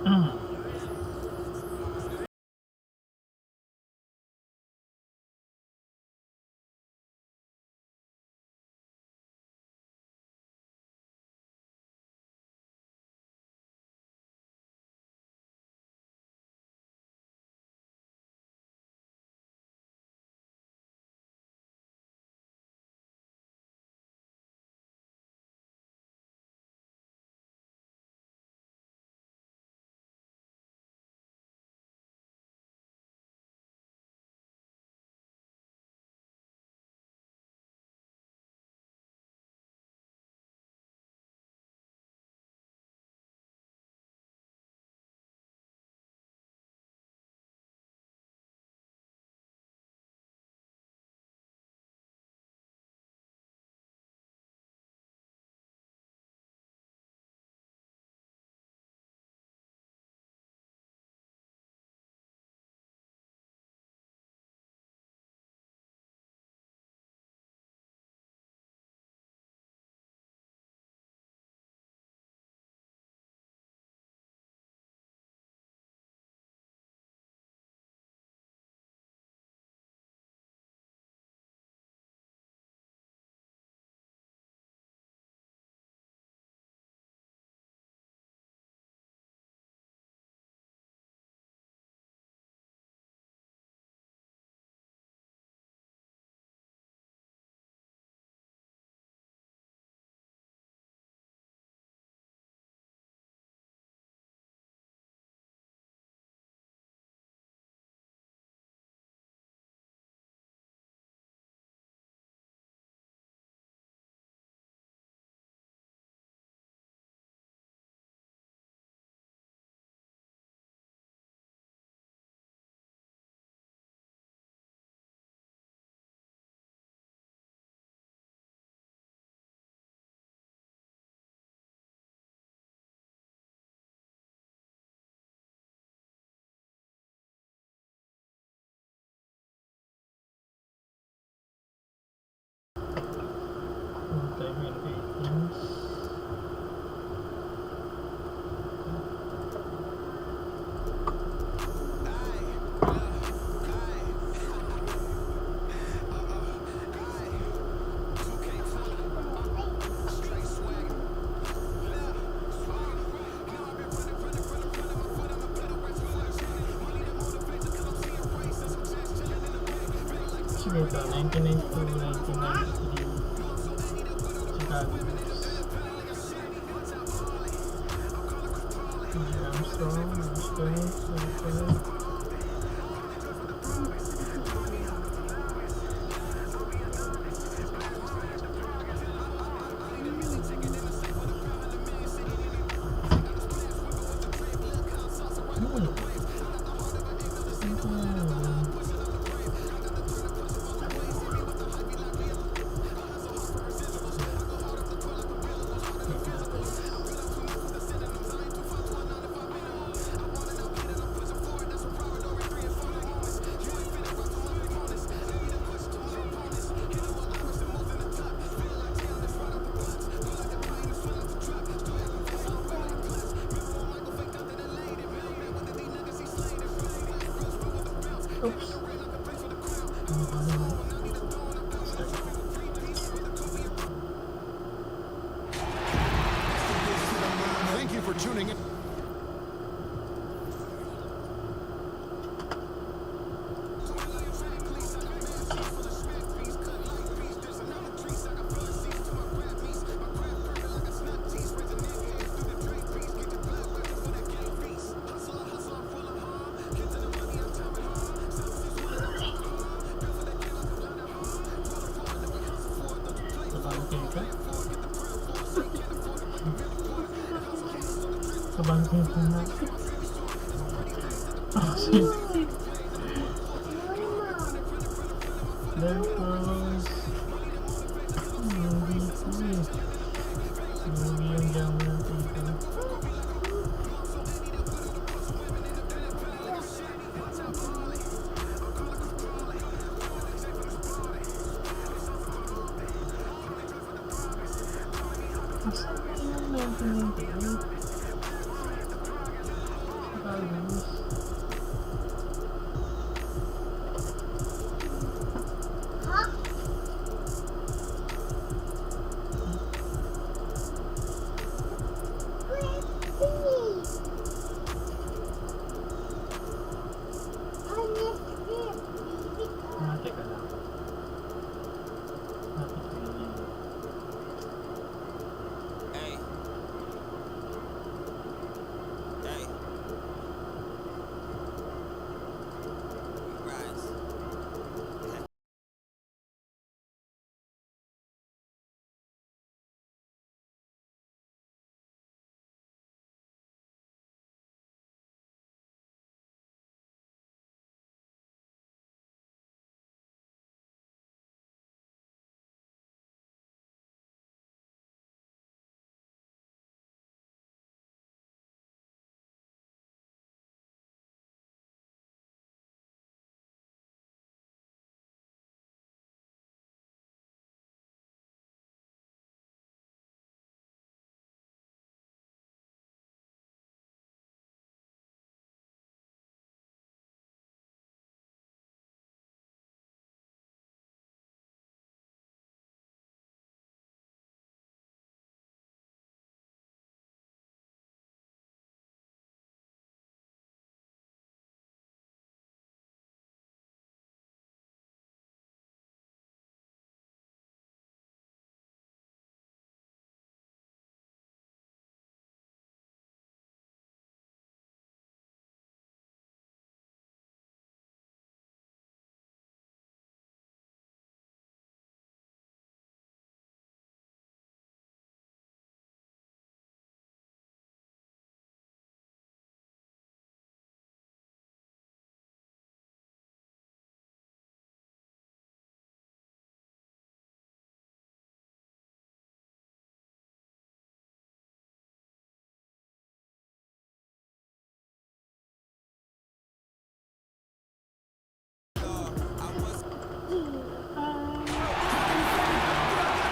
1992, 1993, Chicago. Armstrong. Oops. Thank you for tuning in. Kebanting kena. Oh shit. Dan terus movie yang jangan itu. Ay, bilis. Teka lang. Bakit ganyan? Hey. Hey. Rise.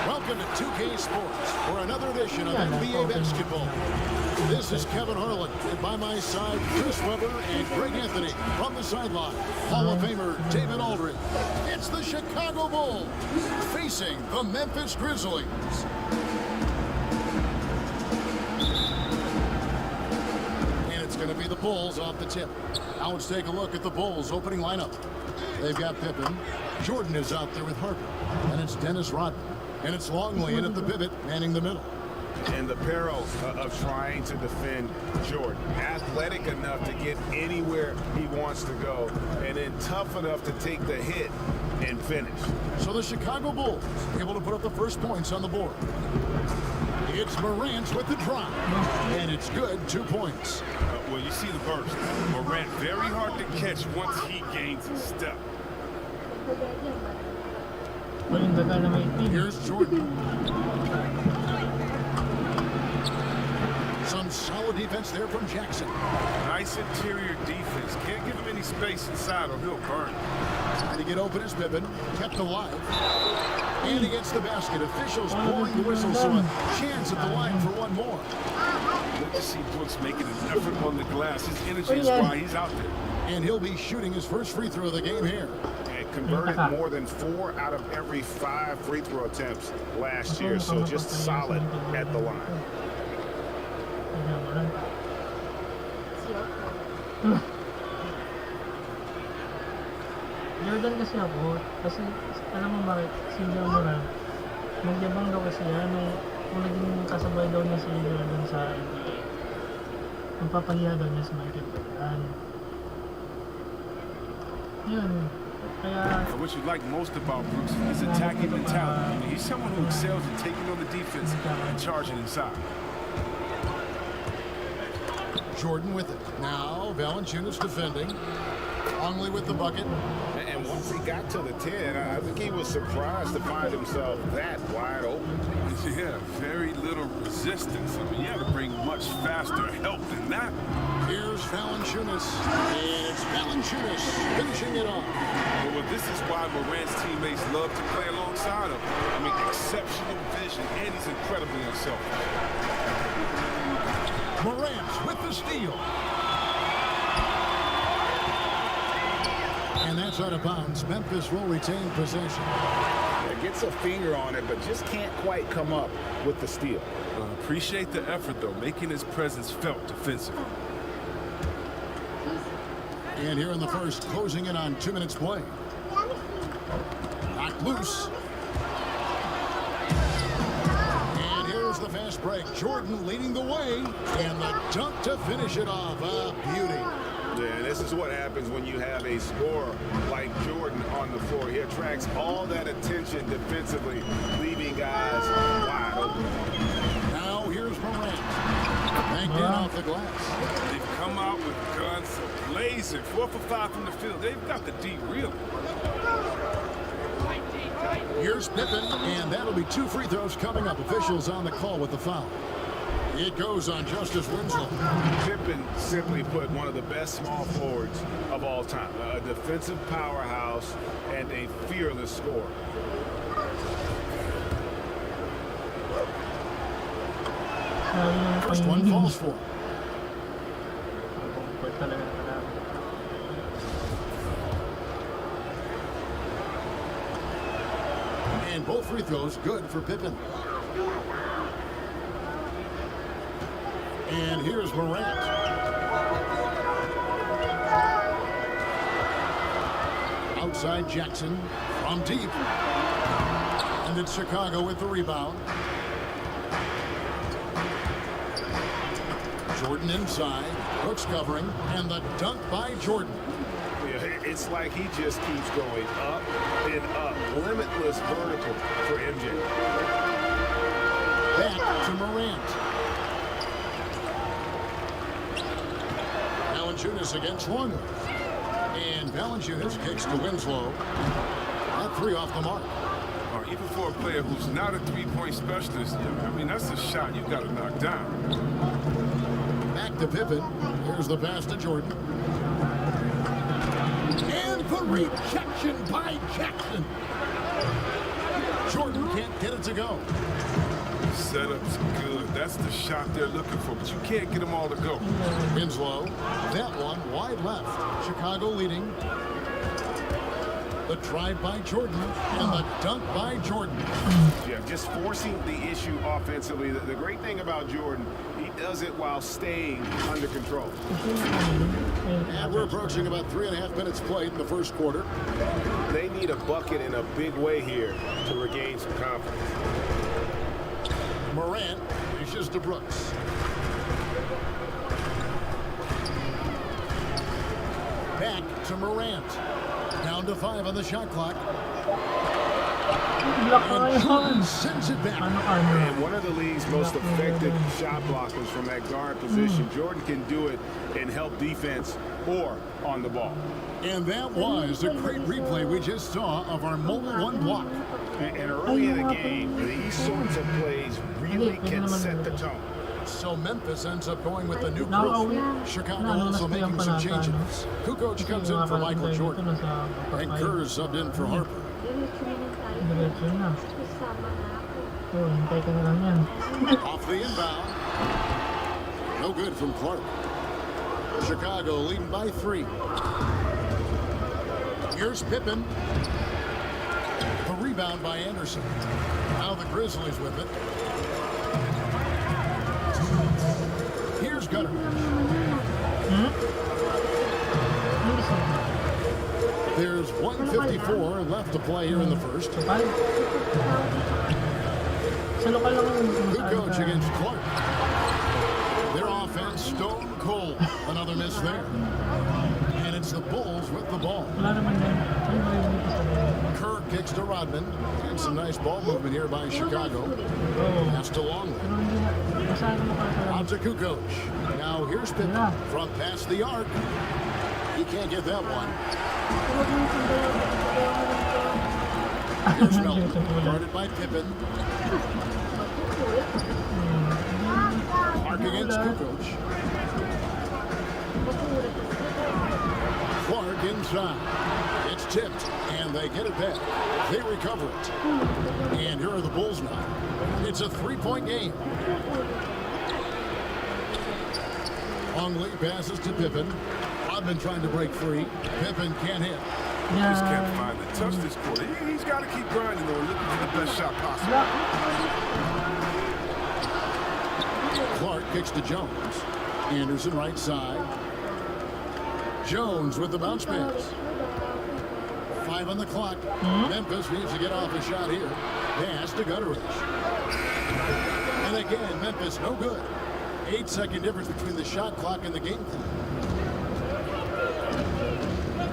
Welcome to 2K Sports for another edition of NBA basketball. This is Kevin Harlan, and by my side, Chris Webber and Greg Anthony. From the sideline, Hall of Famer David Aldridge. It's the Chicago Bulls facing the Memphis Grizzlies. And it's going to be the Bulls off the tip. Now let's take a look at the Bulls opening lineup. They've got Pippen. Jordan is out there with Harper. And it's Dennis Rodman. And it's Longley in at the pivot, manning the middle. And the perils of trying to defend Jordan. Athletic enough to get anywhere he wants to go, and then tough enough to take the hit and finish. So the Chicago Bulls able to put up the first points on the board. It's Morant with the drive, and it's good, 2 points. Well, you see the burst. Morant very hard to catch once he gains a step. Walang daga na may team. Here's Jordan. Some solid defense there from Jackson. Nice interior defense. Can't give him any space inside or he'll burn. Trying to get open as Pippen, kept alive. And he gets the basket. Officials blowing the whistle, so a chance at the line for one more. Good to see Brooks making an effort on the glass. His energy is why he's out there. And he'll be shooting his first free throw of the game here. And converted more than 4 out of every 5 free throw attempts last year, so just solid at the line. Jordan kasi ako, kasi alam mo bakit si Morant, nagyabang daw kasi yan, kung naging kasabay daw niya si Jordan sa NBA, magpapahiya daw niya sa Michael Jordan. Yun, kaya... What you like most about Brooks is attacking mentality. I mean, he's someone who excels in taking on the defense and charging inside. Jordan with it. Now, Valanciunas defending. Longley with the bucket. And once he got to the 10, I think he was surprised to find himself that wide open. Yeah, very little resistance. I mean, you have to bring much faster help than that. Here's Valanciunas. It's Valanciunas finishing it off. Well, this is why Morant's teammates love to play alongside him. I mean, exceptional vision, and he's incredibly unselfish. Morant with the steal. It's out of bounds. Memphis will retain possession. Yeah, gets a finger on it, but just can't quite come up with the steal. Appreciate the effort, though, making his presence felt defensively. And here in the first, closing in on 2 minutes play. Knocked loose. And here's the fast break. Jordan leading the way. And the dunk to finish it off. A beauty. Yeah, this is what happens when you have a scorer like Jordan on the floor. He attracts all that attention defensively, leaving guys wide open. Now here's Morant. Banked in off the glass. They've come out with guns blazing, 4 for 5 from the field. They've got the D real. Here's Pippen, and that'll be 2 free throws coming up. Officials on the call with the foul. It goes on Justice Winslow. Pippen, simply put, one of the best small forwards of all time. A defensive powerhouse and a fearless scorer. First one falls for. And both free throws good for Pippen. And here's Morant. Outside Jackson from deep. And it's Chicago with the rebound. Jordan inside. Brooks covering. And the dunk by Jordan. Yeah, it's like he just keeps going up and up. Limitless vertical for MJ. Back to Morant. Valanciunas against Longley. And Valanciunas kicks to Winslow. That 3 off the mark. Or even for a player who's not a three-point specialist, I mean, that's a shot you got to knock down. Back to Pippen. Here's the pass to Jordan. And the rejection by Jackson. Jordan can't get it to go. Setup's good. That's the shot they're looking for, but you can't get them all to go. Winslow. That one wide left. Chicago leading. The drive by Jordan and the dunk by Jordan. Yeah, just forcing the issue offensively. The great thing about Jordan, he does it while staying under control. And we're approaching about 3.5 minutes played in the first quarter. They need a bucket in a big way here to regain some confidence. Morant dishes to Brooks. Back to Morant. Down to 5 on the shot clock. And Jordan sends it back. And one of the league's most effective shot blockers from that guard position. Jordan can do it and help defense or on the ball. And that was a great replay we just saw of our mobile one block. And early in the game, these sorts of plays really can set the tone. So Memphis ends up going with the new crew. Chicago also making some changes. Kukoc comes in for Michael Jordan. And Kerr subbed in for Harper. Off the inbound. No good from Clark. Chicago leading by 3. Here's Pippen. The rebound by Anderson. Now the Grizzlies with it. Here's Gunner. There's 1:54 left to play here in the first. Kukoc against Clark. Their offense stone cold. Another miss there. And it's the Bulls with the ball. Kerr kicks to Rodman. And some nice ball movement here by Chicago. That's to Longley. Out to Kukoc. Now here's Pippen from past the arc. He can't get that one. Here's Melton, guarded by Pippen. Mark against Kukoc. Clark inside. It's tipped, and they get it back. They recover it. And here are the Bulls now. It's a 3-point game. Longley passes to Pippen. Rodman trying to break free. Pippen can't hit. He just can't find the touch this quarter. He's got to keep grinding, though, looking for the best shot possible. Clark kicks to Jones. Anderson right side. Jones with the bounce pass. 5 on the clock. Memphis needs to get off a shot here. Pass to Gutteridge. And again, Memphis no good. 8-second difference between the shot clock and the game clock.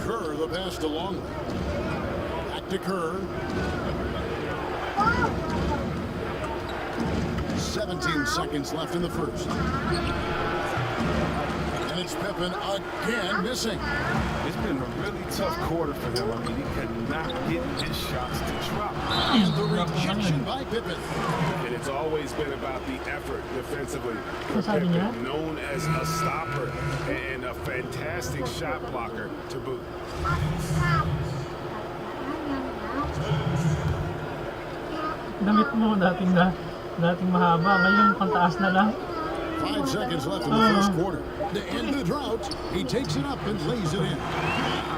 Kerr the pass to Longley. Back to Kerr. 17 seconds left in the first. And it's Pippen again missing. It's been a really tough quarter for him. I mean, he cannot get his shots to drop. And the rejection by Pippen. And it's always been about the effort defensively. Sabi niya? Pippen, known as a stopper and a fantastic shot blocker to boot. Damit mo dating mahaba, ngayon pantaas na lang. 5 seconds left in the first quarter. To end the drought, he takes it up and lays it in.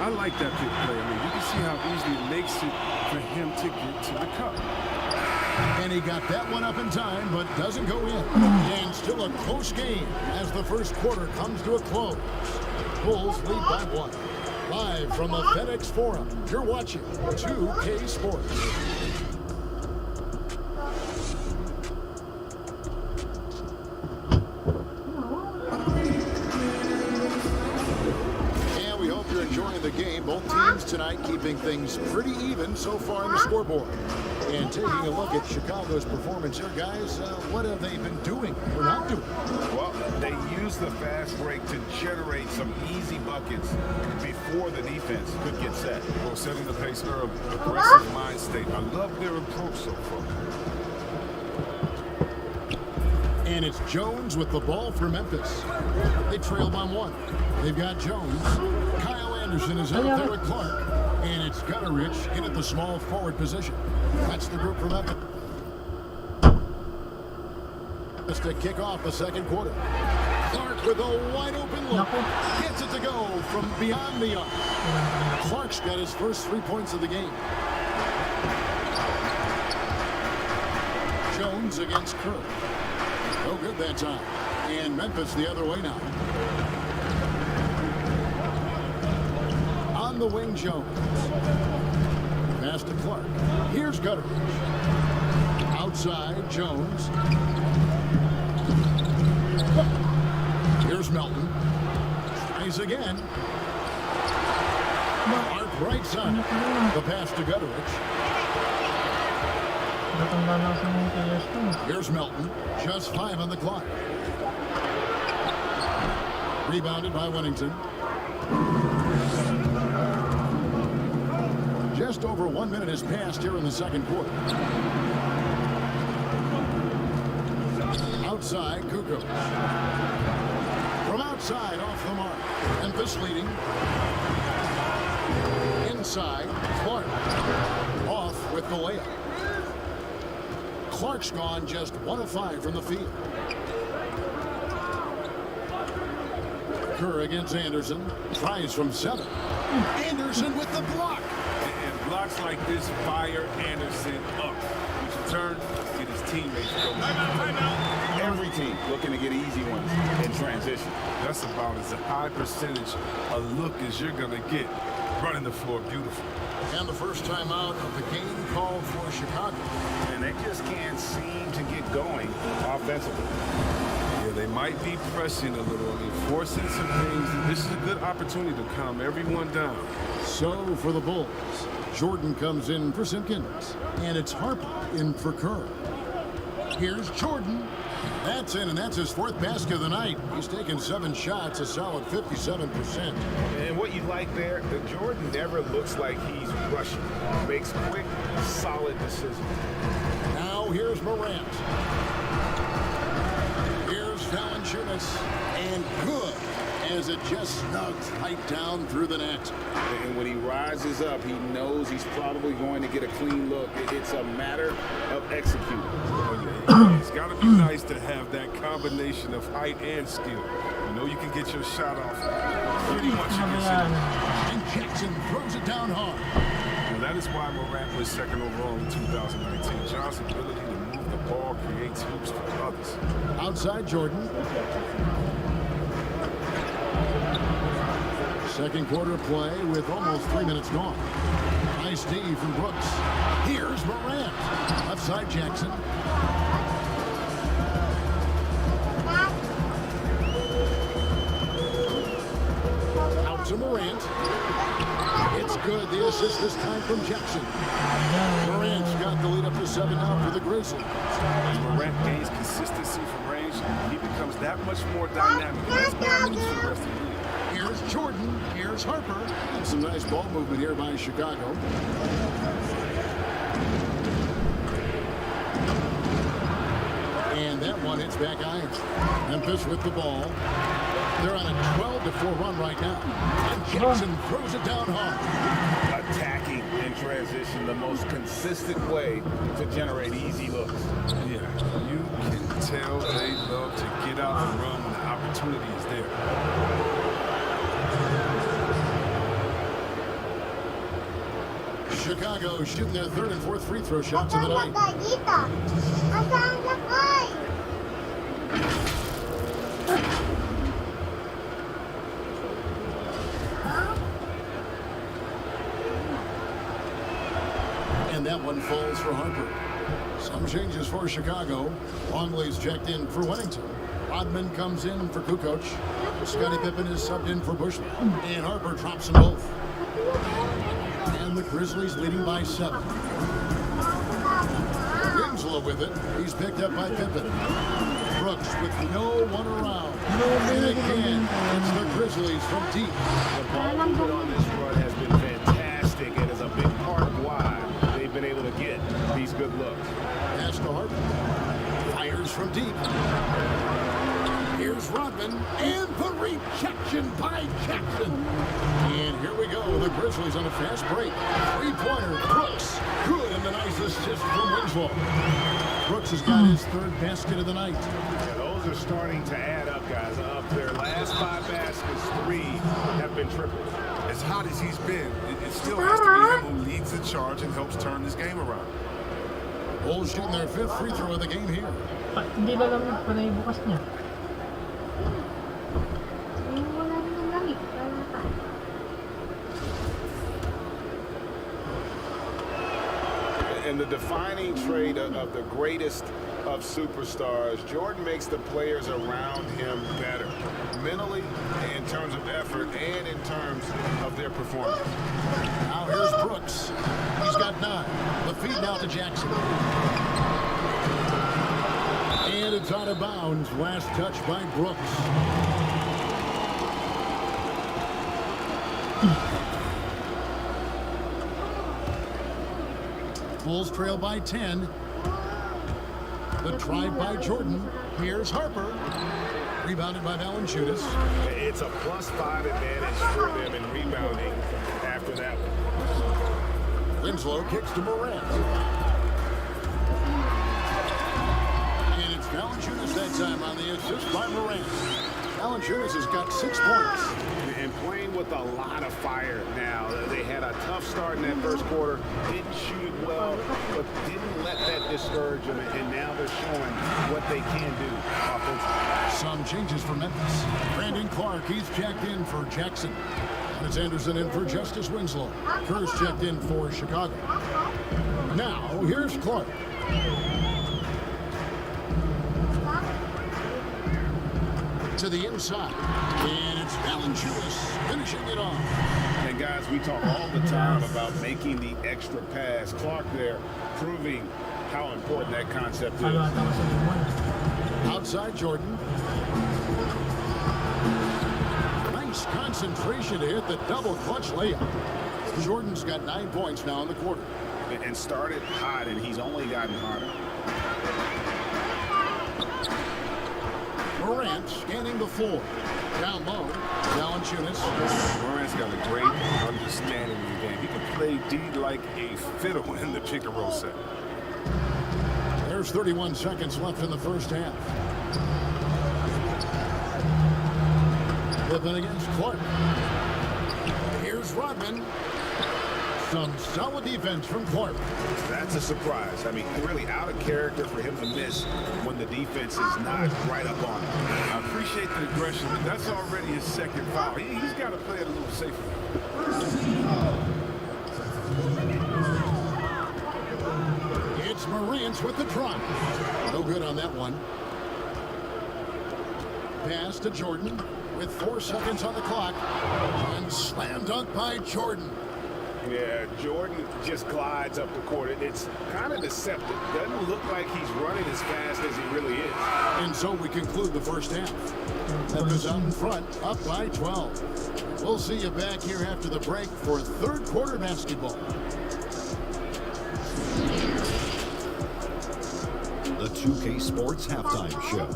I like that pick play. I mean, you can see how easily it makes it for him to get to the cup. And he got that one up in time, but doesn't go in. And still a close game as the first quarter comes to a close. Bulls lead by 1. Live from the FedEx Forum, you're watching 2K Sports. And we hope you're enjoying the game. Both teams tonight keeping things pretty even so far on the scoreboard. And taking a look at Chicago's performance here, guys, what have they been doing or not doing? Well, they use the fast break to generate some easy buckets before the defense could get set. Well, setting the pace early, aggressive mind state. I love their approach so far. And it's Jones with the ball for Memphis. They trail by 1. They've got Jones. Kyle Anderson is out there with Clark. And it's Gutteridge in at the small forward position. That's the group for Memphis. Just to kick off the second quarter. Clark with a wide open look. Gets it to go from beyond the arc. Clark's got his first 3 points of the game. Jones against Kerr. No good that time. And Memphis the other way now. On the wing, Jones. Pass to Clark. Here's Gutteridge. Outside, Jones. Here's Melton. Tries again. Clark right side. The pass to Gutteridge. Here's Melton. Just 5 on the clock. Rebounded by Wennington. Just over 1 minute has passed here in the second quarter. Outside, Kukoc. From outside, off the mark. Memphis leading. Inside, Clark. Off with the layup. Clark's gone just 1 of 5 from the field. Kerr against Anderson. Tries from 7. Anderson with the block. And blocks like this fire Anderson up. Which in turn, get his teammates going. Every team looking to get easy ones in transition. That's about as high percentage a look as you're going to get. Running the floor beautiful. And the first time out of the game called for Chicago. And they just can't seem to get going offensively. Yeah, they might be pressing a little. I mean, forcing some things. This is a good opportunity to calm everyone down. So for the Bulls, Jordan comes in for Simpkins. And it's Harper in for Kerr. Here's Jordan. That's in, and that's his 4th basket of the night. He's taken 7 shots, a solid 57%. And what you like there, the Jordan never looks like he's rushing. Makes quick, solid decisions. Now here's Morant. Here's Valanciunas. And good, as it just snugs right down through the net. And when he rises up, he knows he's probably going to get a clean look. It's a matter of executing. It's got to be nice to have that combination of height and skill. You know you can get your shot off pretty much against it. And Jackson throws it down hard. And that is why Morant was second overall in 2019. John's ability to move the ball creates hoops for others. Outside Jordan. Second quarter play with almost 3 minutes gone. Nice D from Brooks. Here's Morant. Left side Jackson. Out to Morant. It's good. The assist this time from Jackson. Morant's got the lead up to 7 now for the Grizzlies. As Morant gains consistency from range, he becomes that much more dynamic. And that's all he needs for the rest of the league. Here's Jordan. Here's Harper. And some nice ball movement here by Chicago. And that one hits back iron. Memphis with the ball. They're on a 12-4 run right now. And Jackson throws it down hard. Attacking in transition, the most consistent way to generate easy looks. Yeah, you can tell they love to get out and run when the opportunity is there. Chicago shooting their third and fourth free throw shots of the night. And that one falls for Harper. Some changes for Chicago. Longley's checked in for Wellington. Rodman comes in for Kukoc. Scottie Pippen is subbed in for Bushley. And Harper drops them both. And the Grizzlies leading by 7. Winslow with it. He's picked up by Pippen. Brooks with no one around. And again, it's the Grizzlies from deep. The ball movement on this run has been fantastic and is a big part of why they've been able to get these good looks. Pass to Harper. Fires from deep. Here's Rodman, and the rejection by Jackson. And here we go, the Grizzlies on a fast break. Three-pointer, Brooks. Good, and the nice assist from Winslow. Brooks has got his third basket of the night. Yeah, those are starting to add up, guys. Of their last 5 baskets, 3 have been tripled. As hot as he's been, it still has to be him who leads the charge and helps turn this game around. Bulls shooting their 5th free throw of the game here. Hindi na lang pala yung bukas niya. And the defining trait of the greatest of superstars, Jordan makes the players around him better, mentally, in terms of effort, and in terms of their performance. Now here's Brooks. He's got 9. The feed now to Jackson. And it's out of bounds. Last touch by Brooks. Bulls trail by 10. The drive by Jordan. Here's Harper. Rebounded by Valanciunas. It's a +5 advantage for them in rebounding after that one. Winslow kicks to Morant. And it's Valanciunas that time on the assist by Morant. Valanciunas has got 6 points. And playing with a lot of fire now. They had a tough start in that first quarter. Didn't shoot it well, but didn't let that discourage them. And now they're showing what they can do offensively. Some changes for Memphis. Brandon Clark, he's checked in for Jackson. It's Anderson in for Justice Winslow. Kerr's checked in for Chicago. Now, here's Clark. To the inside. And it's Valanciunas finishing it off. And guys, we talk all the time about making the extra pass. Clark there proving how important that concept is. Outside Jordan. Nice concentration to hit the double clutch layup. Jordan's got 9 points now in the quarter. And started hot, and he's only gotten hotter. Morant scanning the floor. Down low. Valanciunas. Morant's got a great understanding of the game. He can play D like a fiddle in the pick and roll set. There's 31 seconds left in the first half. Pippen against Clark. Here's Here's Rodman. Some solid defense from Clark. That's a surprise. I mean, really out of character for him to miss when the defense is not right up on him. I appreciate the aggression, but that's already his second foul. He's got to play it a little safer. It's Morant with the drop. No good on that one. Pass to Jordan with 4 seconds on the clock. And slam dunk by Jordan. Yeah, Jordan just glides up the court. It's kind of deceptive. Doesn't look like he's running as fast as he really is. And so we conclude the first half. Memphis out in front, up by 12. We'll see you back here after the break for third quarter basketball. The 2K Sports Halftime Show.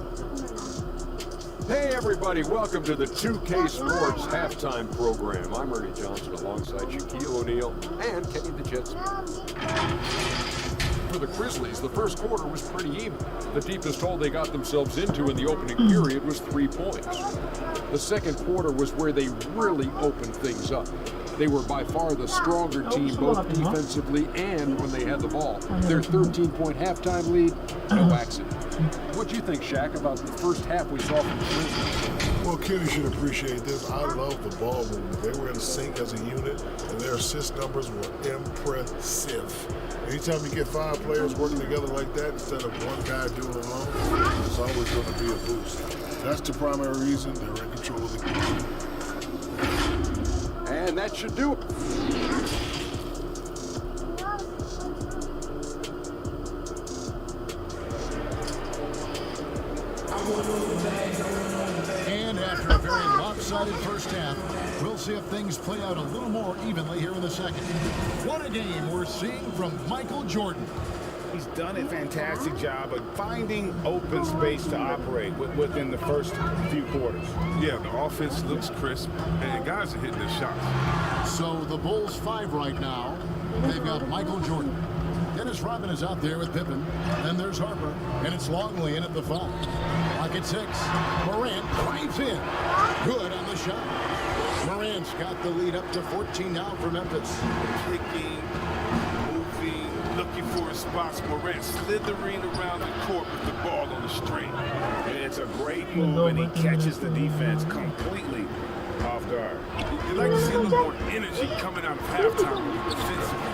Hey everybody, welcome to the 2K Sports Halftime Program. I'm Ernie Johnson alongside Shaquille O'Neal and Kenny the Jet Smith. For the Grizzlies, the first quarter was pretty even. The deepest hole they got themselves into in the opening period was 3 points. The second quarter was where they really opened things up. They were by far the stronger team, both defensively and when they had the ball. Their 13-point halftime lead, no accident. What do you think, Shaq, about the first half we saw from the Grizzlies? Well, Kenny should appreciate this. I love the ball movement. They were in sync as a unit, and their assist numbers were impressive. Anytime you get 5 players working together like that instead of one guy doing it alone, it's always going to be a boost. That's the primary reason they're in control of the game. And that should do it. And after a very lopsided first half, we'll see if things play out a little more evenly here in the second. What a game we're seeing from Michael Jordan. He's done a fantastic job of finding open space to operate within the first few quarters. Yeah, the offense looks crisp, and guys are hitting their shots. So the Bulls 5 right now. They've got Michael Jordan. Dennis Rodman is out there with Pippen. Then there's Harper, and it's Longley in at the 5. Clock at 6. Morant drives in. Good on the shot. Morant's got the lead up to 14 now for Memphis. Kicking, moving, looking for his spots. Morant slithering around the court with the ball on the string. It's a great move, and he catches the defense completely off guard. You like to see a little more energy coming out of halftime defensively.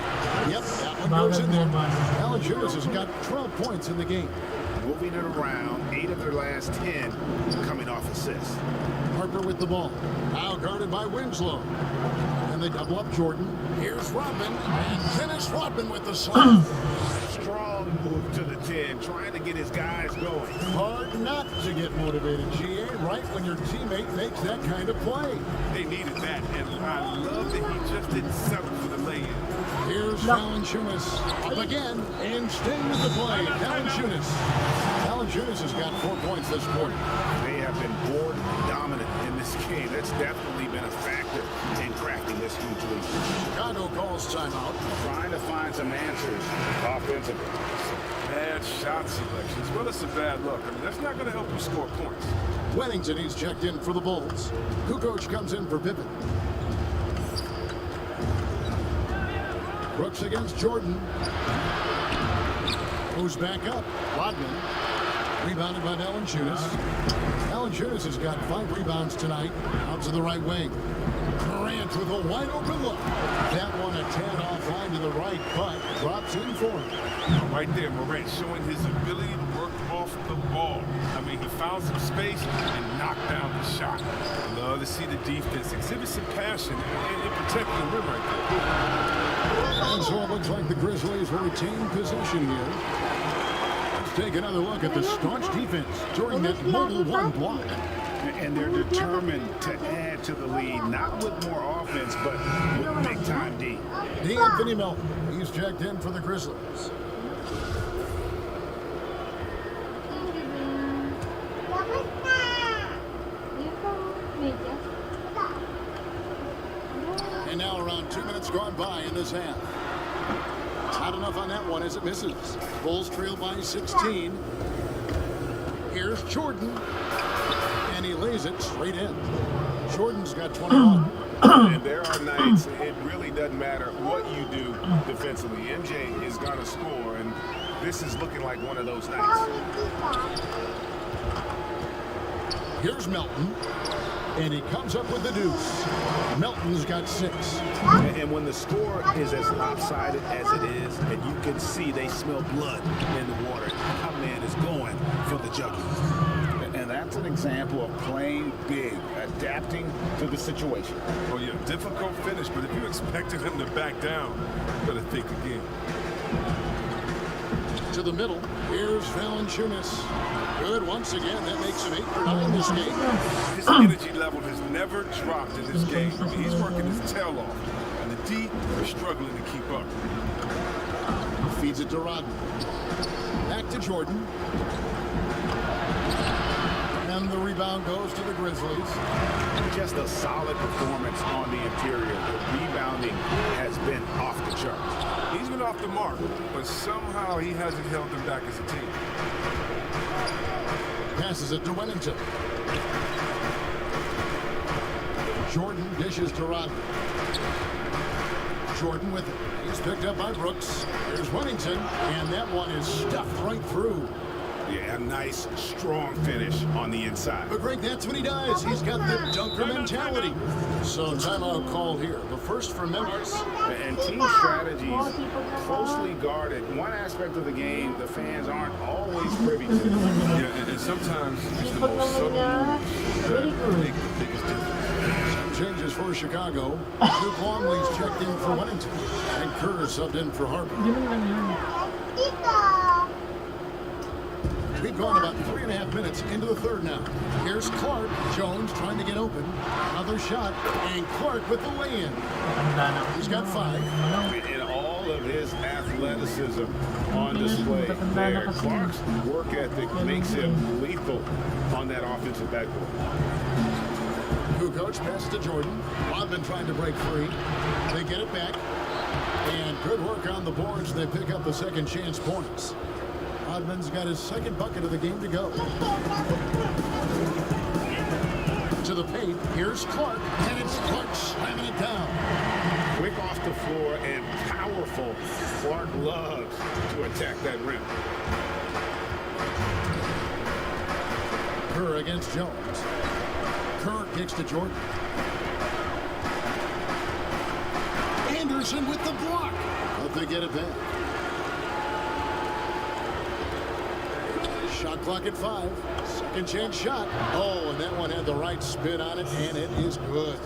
Yep, that one goes in there. Valanciunas has got 12 points in the game. Moving it around, 8 of their last 10 coming off assists. Harper with the ball. Now guarded by Winslow. And they double up Jordan. Here's Rodman. And Dennis Rodman with the slam. Strong move to the 10, trying to get his guys going. Hard not to get motivated, GA, right when your teammate makes that kind of play. They needed that, and I love that he just didn't settle for the lay-in. Here's Valanciunas up again and staying with the play. Valanciunas has got 4 points this quarter. They have been board dominant in this game. That's definitely been a factor in cracking this huge lead. Chicago calls timeout. Trying to find some answers offensively. Bad shot selection, as well as some bad luck. I mean, that's not going to help you score points. Wennington, he's checked in for the Bulls. Kukoc comes in for Pippen. Brooks against Jordan. Goes back up. Rodman. Rebounded by Valanciunas. Valanciunas has got 5 rebounds tonight. Out to the right wing. Morant with a wide open look. That one a tad offline to the right, but drops in for him. Right there, Morant showing his ability to work off the ball. I mean, he found some space and knocked down the shot. Love to see the defense exhibit some passion and protecting the rim right there. And so it looks like the Grizzlies will retain possession here. Let's take another look at the staunch defense during that mobile 1 block. And they're determined to add to the lead, not with more offense, but with big-time D. Anthony Melton, he's checked in for the Grizzlies. And now around 2 minutes gone by in this half. Not enough on that one as it misses. Bulls trail by 16. Here's Jordan. And he lays it straight in. Jordan's got 21. And there are nights it really doesn't matter what you do defensively. MJ is going to score, and this is looking like one of those nights. Here's Melton, and he comes up with the deuce. Melton's got 6. And when the score is as lopsided as it is, and you can see they smell blood in the water, our man is going for the jugular. And that's an example of playing big, adapting to the situation. Oh, yeah, difficult finish, but if you expected him to back down, you better think again. To the middle, here's Valanciunas. Good once again. That makes him 8 for 9 this game. His energy level has never dropped in this game. I mean, he's working his tail off, and the D are struggling to keep up. Feeds it to Rodman. Back to Jordan. And the rebound goes to the Grizzlies. Just a solid performance on the interior. The rebounding has been off the charts. He's been off the mark, but somehow he hasn't held them back as a team. Passes it to Wellington. Jordan dishes to Rodman. Jordan with it. He's picked up by Brooks. Here's Wellington, and that one is stuffed right through. Yeah, a nice, strong finish on the inside. But Greg, that's what he does. He's got the dunker mentality. So timeout call here. The first for Memphis. And team strategies closely guarded. One aspect of the game the fans aren't always privy to. Yeah, and sometimes it's the most subtle moves that make the biggest difference. Some changes for Chicago. Luke Longley's checked in for Wellington. And Kerr subbed in for Harper. We've gone about 3.5 minutes into the third now. Here's Clark. Jones trying to get open. Another shot. And Clark with the lay-in. He's got 5. And all of his athleticism on display there. Clark's work ethic makes him lethal on that offensive backboard. Kukoc passes to Jordan. Rodman trying to break free. They get it back. And good work on the boards. They pick up the second chance points. Rodman's got his second bucket of the game to go. To the paint, here's Clark, and it's Clark slamming it down. Quick off the floor and powerful. Clark loves to attack that rim. Kerr against Jones. Kerr kicks to Jordan. Anderson with the block. But they get it back. Shot clock at 5. Second chance shot. Oh, and that one had the right spin on it, and it is good.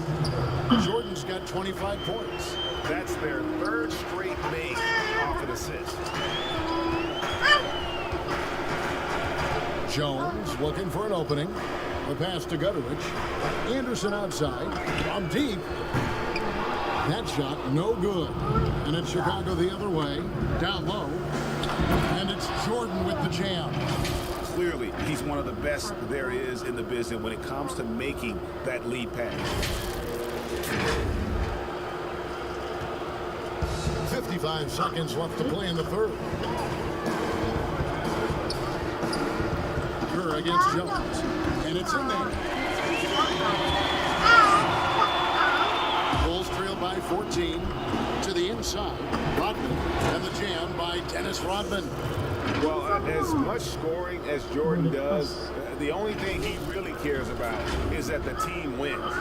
Jordan's got 25 points. That's their 3rd straight make off an assist. Jones looking for an opening. The pass to Gutteridge. Anderson outside. From deep. That shot no good. And it's Chicago the other way. Down low. And it's Jordan with the jam. Clearly, he's one of the best there is in the business when it comes to making that lead pass. 55 seconds left to play in the third. Kerr against Jones. And it's in there. Bulls trail by 14. To the inside. Rodman. And the jam by Dennis Rodman. Well, as much scoring as Jordan does, the only thing he really cares about is that the team wins.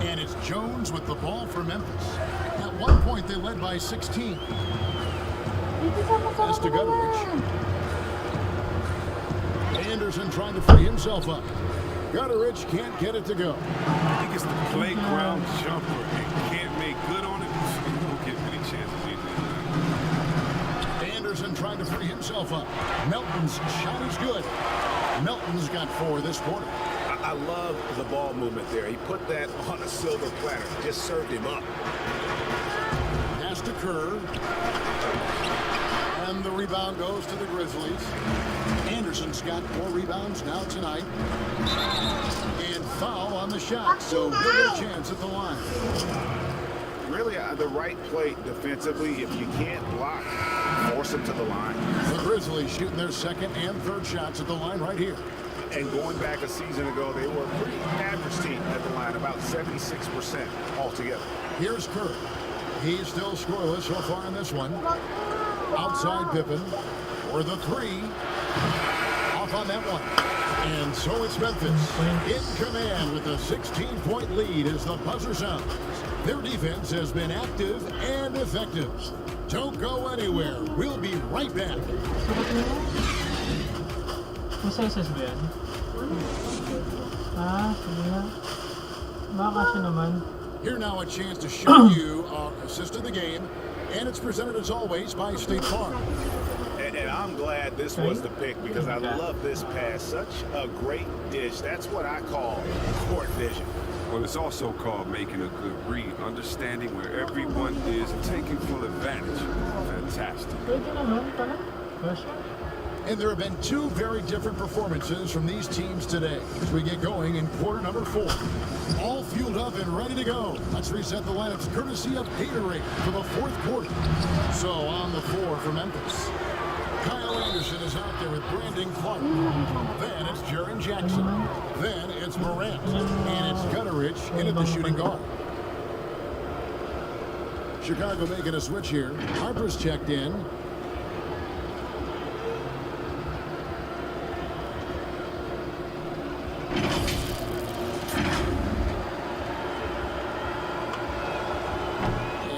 And it's Jones with the ball for Memphis. At one point, they led by 16. Pass to Gutteridge. Anderson trying to free himself up. Gutteridge can't get it to go. He gets the playground jumper and can't make good on it. He don't get many chances. Anderson trying to free himself up. Melton's shot is good. Melton's got 4 this quarter. I love the ball movement there. He put that on a silver platter. Just served him up. Pass to Kerr. And the rebound goes to the Grizzlies. Anderson's got 4 rebounds now tonight. And foul on the shot, so he'll get a chance at the line. Really, the right play defensively. If you can't block, force him to the line. The Grizzlies shooting their second and third shots at the line right here. And going back a season ago, they were a pretty average team at the line, about 76% altogether. Here's Curry. He's still scoreless so far in this one. Outside Pippen for the three. Off on that one. And so it's Memphis in command with a 16-point lead as the buzzer sounds. Their defense has been active and effective. Don't go anywhere. We'll be right back. Masayas ba yan? Ah, sige nga. Baka siya naman. Here now a chance to show you our assist of the game. And it's presented as always by State Farm. And I'm glad this was the pick because I love this pass. Such a great dish. That's what I call court vision. Well, it's also called making a good read, understanding where everyone is and taking full advantage. Fantastic. Pwede naman pala. Russia? And there have been two very different performances from these teams today as we get going in quarter number 4. All fueled up and ready to go. Let's reset the lineups courtesy of Gatorade for the fourth quarter. So on the floor for Memphis, Kyle Anderson is out there with Brandon Clark. Then it's Jaren Jackson. Then it's Morant. And it's Gutteridge in at the shooting guard. Chicago making a switch here. Harper's checked in.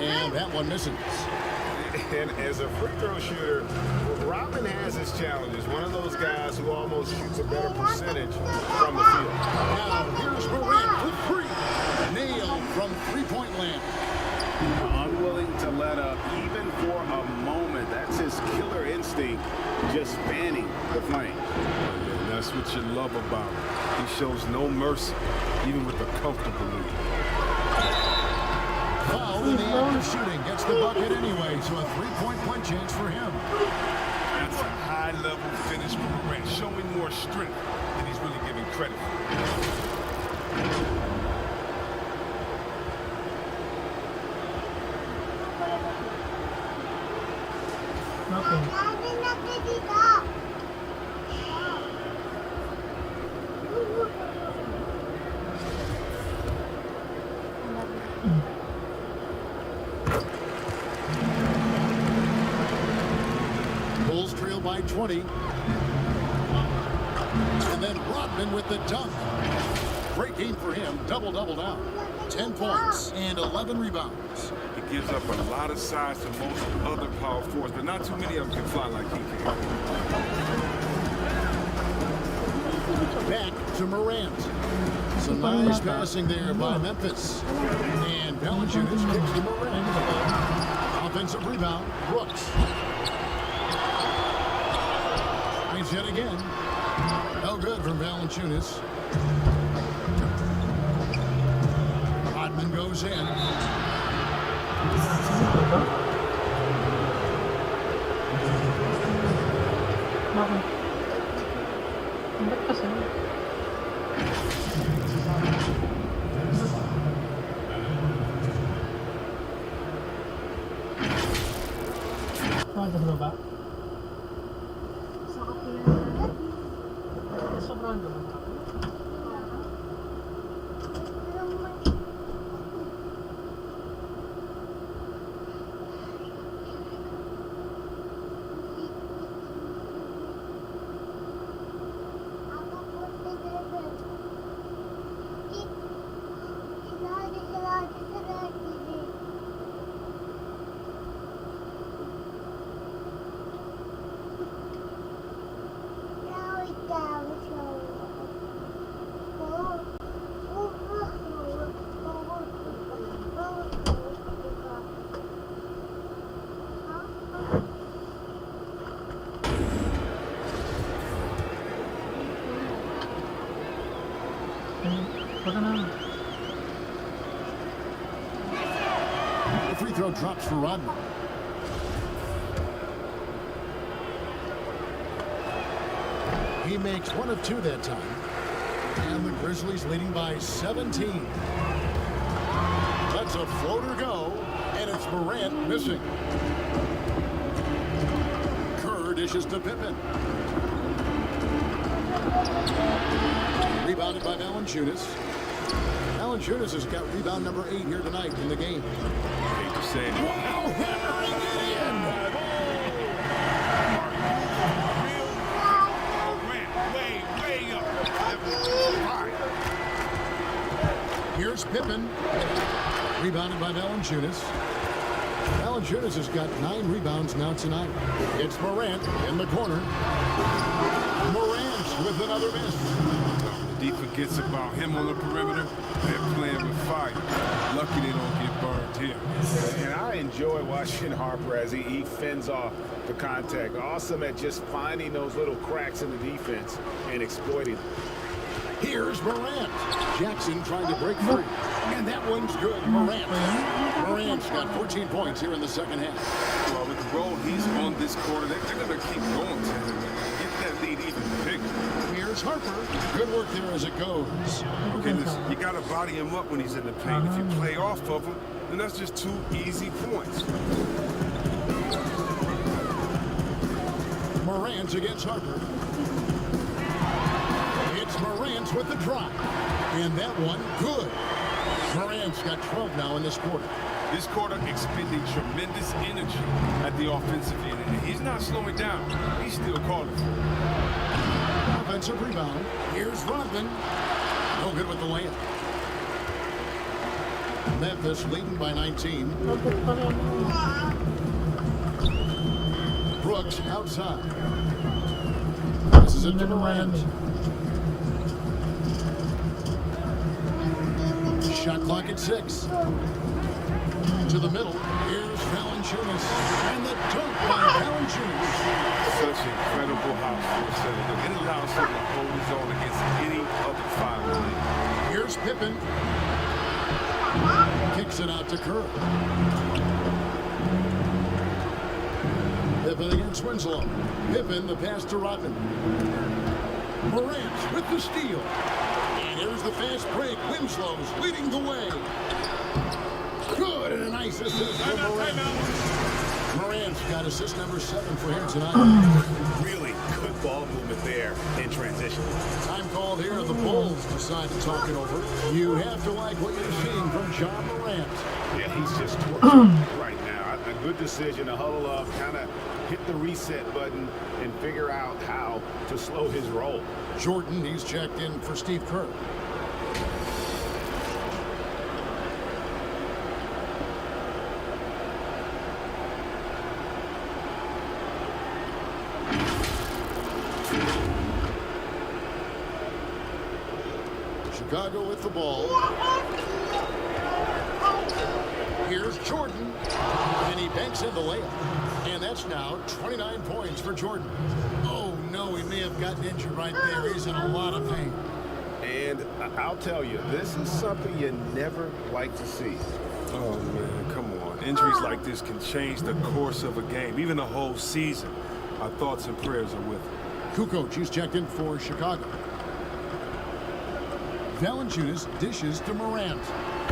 And that one misses. And as a free throw shooter, Robin has his challenges. One of those guys who almost shoots a better percentage from the field. Now here's Morant with three. Nailed from three-point land. Unwilling to let up even for a moment. That's his killer instinct, just fanning the flame. And that's what you love about him. He shows no mercy, even with a comfortable lead. Foul in the act of shooting. Gets the bucket anyway, so a three-point play chance for him. That's a high-level finish for Morant, showing more strength than he's really giving credit for. Bulls trail by 20. And then Rodman with the dunk. Great game for him. Double-double now. 10 points and 11 rebounds. He gives up a lot of size to most other power forwards, but not too many of them can fly like he can. Back to Morant. Some nice passing there by Memphis. And Valanciunas kicks to Morant. Offensive rebound, Brooks. Points yet again. No good from Valanciunas. Rodman goes in. Bakit? Ba't kasi? Bakit sa baba? Sobrang naman. Baka na. The free throw drops for Rodman. He makes one of two that time. And the Grizzlies leading by 17. Lets a floater go, and it's Morant missing. Kerr dishes to Pippen. Rebounded by Valanciunas. Valanciunas has got rebound number 8 here tonight in the game. Hate to say it. Oh, hammering it in. Way up. Here's Pippen. Rebounded by Valanciunas. Valanciunas has got 9 rebounds now tonight. It's Morant in the corner. Morant with another miss. D forgets about him on the perimeter. They're playing with fire. Lucky they don't get burned here. And I enjoy watching Harper as he fends off the contact. Awesome at just finding those little cracks in the defense and exploiting them. Here's Morant. Jackson trying to break free. And that one's good. Morant. Morant's got 14 points here in the second half. Well, with the role he's on this quarter, they're going to keep going to him and get that lead even bigger. Here's Harper. Good work there as it goes. Okay, listen, you got to body him up when he's in the paint. If you play off of him, then that's just 2 easy points. Morant against Harper. It's Morant with the drop. And that one, good. Morant's got 12 now in this quarter. This quarter expending tremendous energy at the offensive end. And he's not slowing down. He's still calling for it. Offensive rebound. Here's Rodman. No good with the layup. Memphis leading by 19. Brooks outside. This is it to Morant. Shot clock at 6. To the middle. Here's Valanciunas. And the dunk by Valanciunas. Such incredible house. It allows him to hold his own against any other 5 in the league. Here's Pippen. Kicks it out to Kerr. Pippen against Winslow. Pippen, the pass to Rodman. Morant with the steal. And here's the fast break. Winslow's leading the way. Good, and a nice assist for Morant. Morant's got assist number 7 for him tonight. Really good ball movement there in transition. Time called here, and the Bulls decide to talk it over. You have to like what you're seeing from John Morant. Yeah, he's just torching right now. A good decision to huddle up, kind of hit the reset button and figure out how to slow his roll. Jordan, he's checked in for Steve Kerr. Chicago with the ball. Here's Jordan. And he banks in the layup. And that's now 29 points for Jordan. Oh, no, he may have gotten injured right there. He's in a lot of pain. And I'll tell you, this is something you never like to see. Oh, man, come on. Injuries like this can change the course of a game, even a whole season. Our thoughts and prayers are with him. Kukoc, he's checked in for Chicago. Valanciunas dishes to Morant.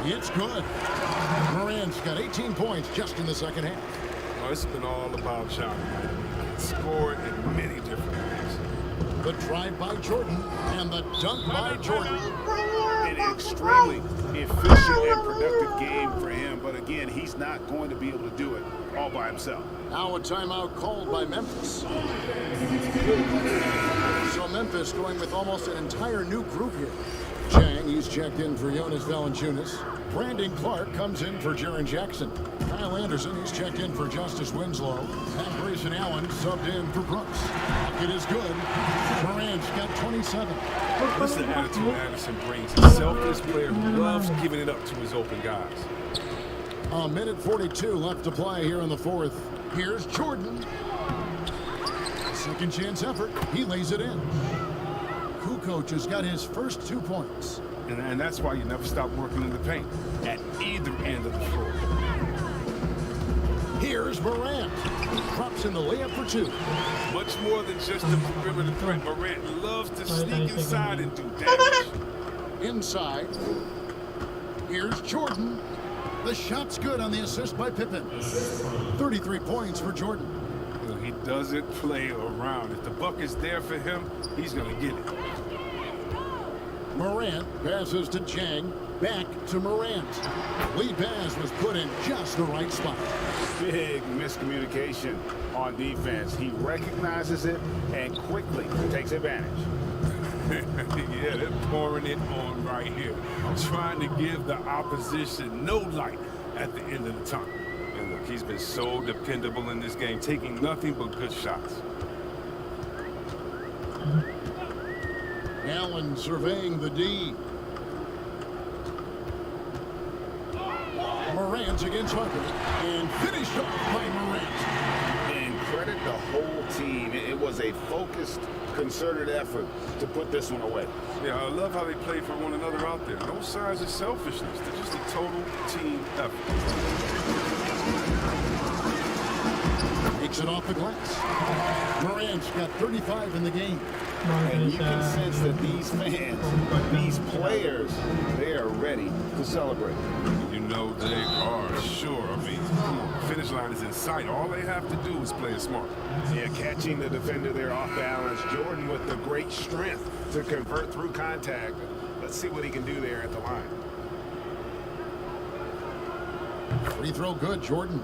It's good. Morant's got 18 points just in the second half. Oh, it's been all about John. He can score in many different ways. The drive by Jordan and the dunk by Jordan. An extremely efficient and productive game for him, but again, he's not going to be able to do it all by himself. Now a timeout called by Memphis. So Memphis going with almost an entire new group here. Chang, he's checked in for Jonas Valanciunas. Brandon Clark comes in for Jaren Jackson. Kyle Anderson, he's checked in for Justice Winslow. And Grayson Allen subbed in for Brooks. It is good. Morant's got 27. This is the attitude Anderson brings. A selfless player who loves giving it up to his open guys. A minute 42 left to play here in the fourth. Here's Jordan. Second chance effort. He lays it in. Kukoc has got his first 2 points. And that's why you never stop working in the paint at either end of the floor. Here's Morant. Drops in the layup for 2. Much more than just a perimeter threat. Morant loves to sneak inside and do damage. Inside. Here's Jordan. The shot's good on the assist by Pippen. 33 points for Jordan. He doesn't play around. If the buck is there for him, he's going to get it. Morant passes to Chang. Back to Morant. Lead pass was put in just the right spot. Big miscommunication on defense. He recognizes it and quickly takes advantage. Yeah, they're pouring it on right here. Trying to give the opposition no light at the end of the tunnel. And look, he's been so dependable in this game, taking nothing but good shots. Allen surveying the D. Morant against Harper. And finished off by Morant. And credit the whole team. It was a focused, concerted effort to put this one away. Yeah, I love how they play for one another out there. No signs of selfishness. They're just a total team effort. Takes it off the glass. Morant's got 35 in the game. And you can sense that these fans, these players, they are ready to celebrate. You know they are, sure. I mean, come on, the finish line is in sight. All they have to do is play it smart. Yeah, catching the defender there off balance. Jordan with the great strength to convert through contact. Let's see what he can do there at the line. Free throw good, Jordan.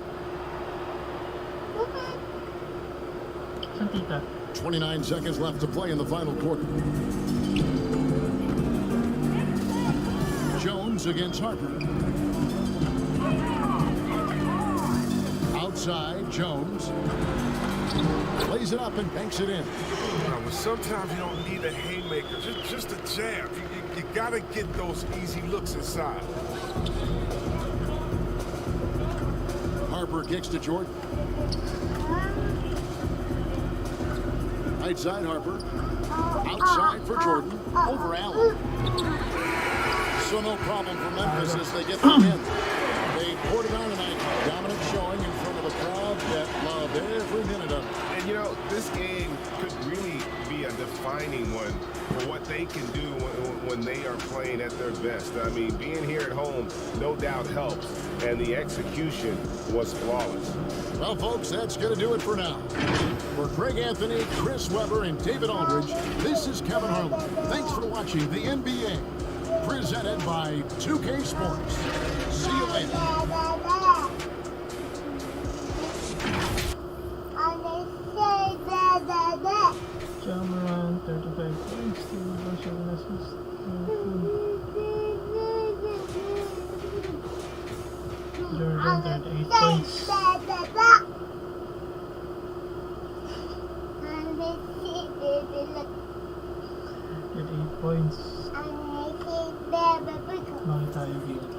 Santita. 29 seconds left to play in the final quarter. Jones against Harper. Outside, Jones. Lays it up and banks it in. But sometimes you don't need a haymaker, just a jab. You got to get those easy looks inside. Harper kicks to Jordan. Right side, Harper. Outside for Jordan. Over Allen. So no problem for Memphis as they get the win. They poured it on tonight. Dominant showing in front of a crowd that loved every minute of it. And you know, this game could really be a defining one for what they can do when they are playing at their best. I mean, being here at home no doubt helps, and the execution was flawless. Well, folks, that's going to do it for now. For Greg Anthony, Chris Webber, and David Aldridge, this is Kevin Harlan. Thanks for watching the NBA, presented by 2K Sports. See you later. Morant, 35 points, 2 assists. Jordan, 38 points. 38 points. Bakit tayo dito?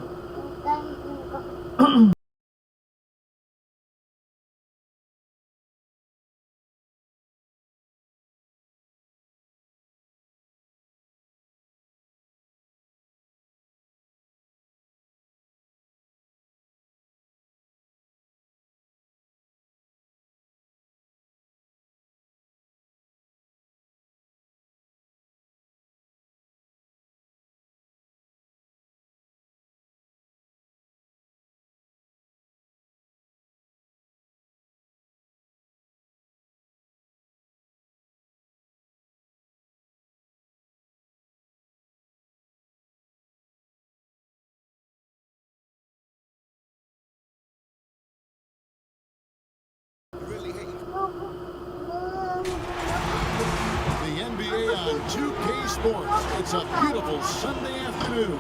The NBA on 2K Sports. It's a beautiful Sunday afternoon.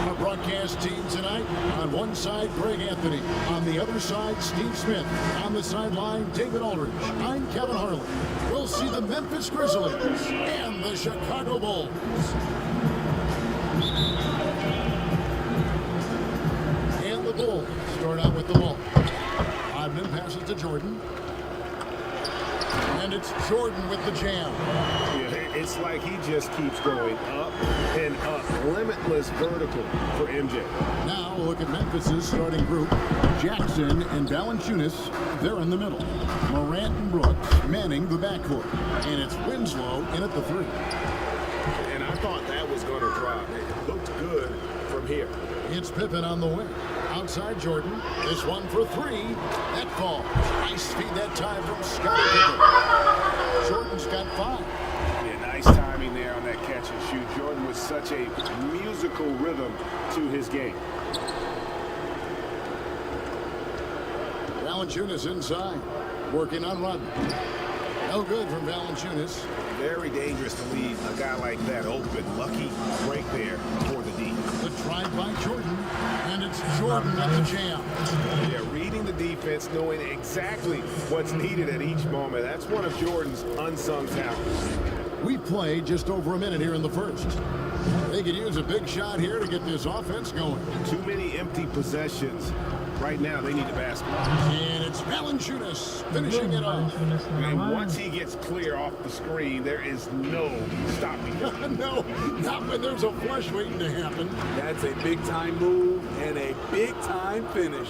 Our broadcast team tonight, on one side, Greg Anthony. On the other side, Steve Smith. On the sideline, David Aldridge. I'm Kevin Harlan. We'll see the Memphis Grizzlies and the Chicago Bulls. And the Bulls start out with the ball. Odman passes to Jordan. And it's Jordan with the jam. Yeah, it's like he just keeps going up and up. Limitless vertical for MJ. Now look at Memphis's starting group. Jackson and Valanciunas, they're in the middle. Morant and Brooks manning the backcourt. And it's Winslow in at the 3. And I thought that was going to drop. It looked good from here. It's Pippen on the wing. Outside Jordan. This one for three. That falls. Nice feed that time from Scottie Pippen. Jordan's got 5. Yeah, nice timing there on that catch and shoot. Jordan with such a musical rhythm to his game. Valanciunas inside. Working on Rodman. No good from Valanciunas. Very dangerous to leave a guy like that open. Lucky break there for the D. The drive by Jordan. And it's Jordan at the jam. Yeah, reading the defense, knowing exactly what's needed at each moment. That's one of Jordan's unsung talents. We've played just over a minute here in the first. They could use a big shot here to get this offense going. Too many empty possessions. Right now, they need the basket. And it's Valanciunas finishing it off. And once he gets clear off the screen, there is no stopping him. No, not when there's a flush waiting to happen. That's a big-time move and a big-time finish.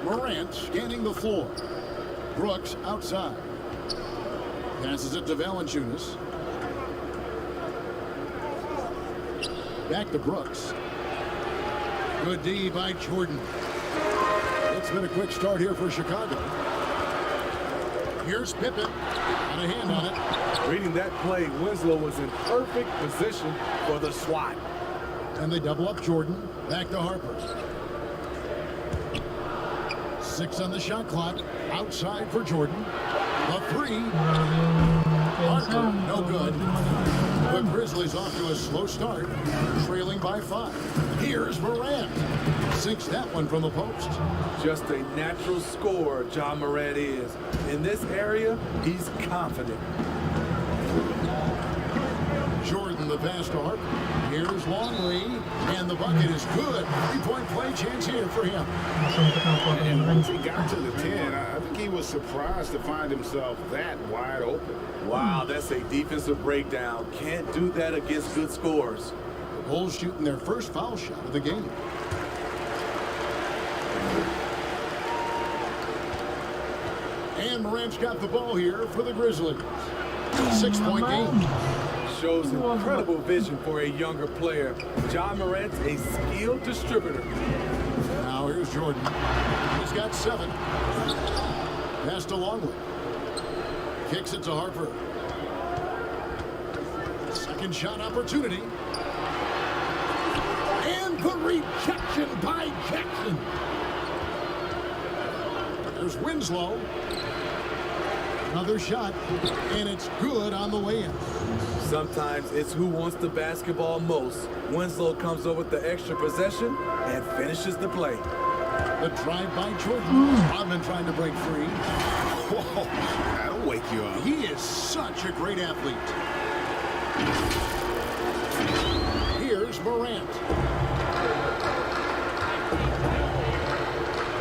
Morant scanning the floor. Brooks outside. Passes it to Valanciunas. Back to Brooks. Good D by Jordan. It's been a quick start here for Chicago. Here's Pippen. Got a hand on it. Reading that play, Winslow was in perfect position for the swat. And they double up Jordan. Back to Harper. 6 on the shot clock. Outside for Jordan. A 3. Harper, no good. The Grizzlies off to a slow start, trailing by 5. Here's Morant. Sinks that one from the post. Just a natural scorer, John Morant is. In this area, he's confident. Jordan the pass to Harper. Here's Longley, and the bucket is good. 3-point play chance here for him. And once he got to the 10, I think he was surprised to find himself that wide open. Wow, that's a defensive breakdown. Can't do that against good scores. The Bulls shooting their first foul shot of the game. And Morant's got the ball here for the Grizzlies. 6-point game. Shows incredible vision for a younger player. John Morant's a skilled distributor. Now here's Jordan. He's got 7. Pass to Longley. Kicks it to Harper. Second shot opportunity. And the rejection by Jackson. There's Winslow. Another shot, and it's good on the way in. Sometimes it's who wants the basketball most. Winslow comes over with the extra possession and finishes the play. The drive by Jordan. Rodman trying to break free. Whoa, that'll wake you up. He is such a great athlete. Here's Morant.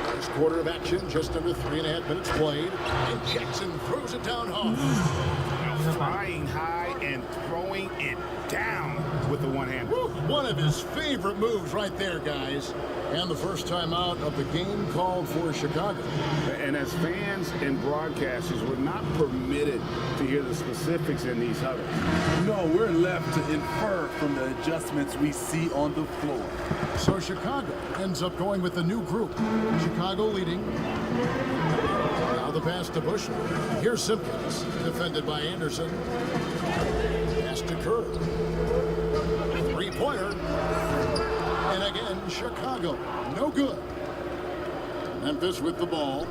First quarter of action, just under 3.5 minutes played. And Jackson throws it down hard. Flying high and throwing it down with the one hand. One of his favorite moves right there, guys. And the first time out of the game called for Chicago. And as fans and broadcasters, we're not permitted to hear the specifics in these huddles. No, we're left to infer from the adjustments we see on the floor. So Chicago ends up going with the new group. Chicago leading. Now the pass to Bushman. Here's Simpkins, defended by Anderson. Pass to Kerr. 3-pointer. And again, Chicago, no good. Memphis with the ball.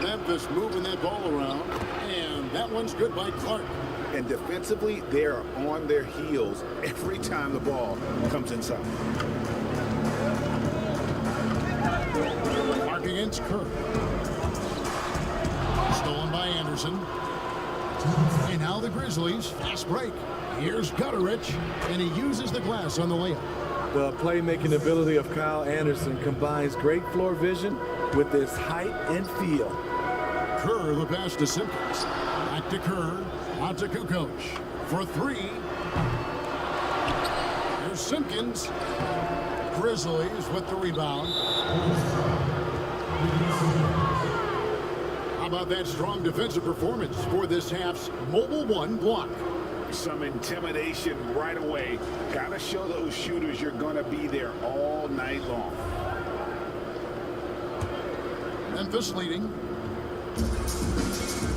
Memphis moving that ball around. And that one's good by Clark. And defensively, they are on their heels every time the ball comes inside. Clark against Kerr. Stolen by Anderson. And now the Grizzlies, fast break. Here's Gutterich, and he uses the glass on the layup. The playmaking ability of Kyle Anderson combines great floor vision with his height and feel. Kerr, the pass to Simpkins. Back to Kerr, out to Kukoc for 3. Here's Simpkins. Grizzlies with the rebound. How about that strong defensive performance for this half's Mobile One block? some intimidation right away. Got to show those shooters you're going to be there all night long. Memphis leading.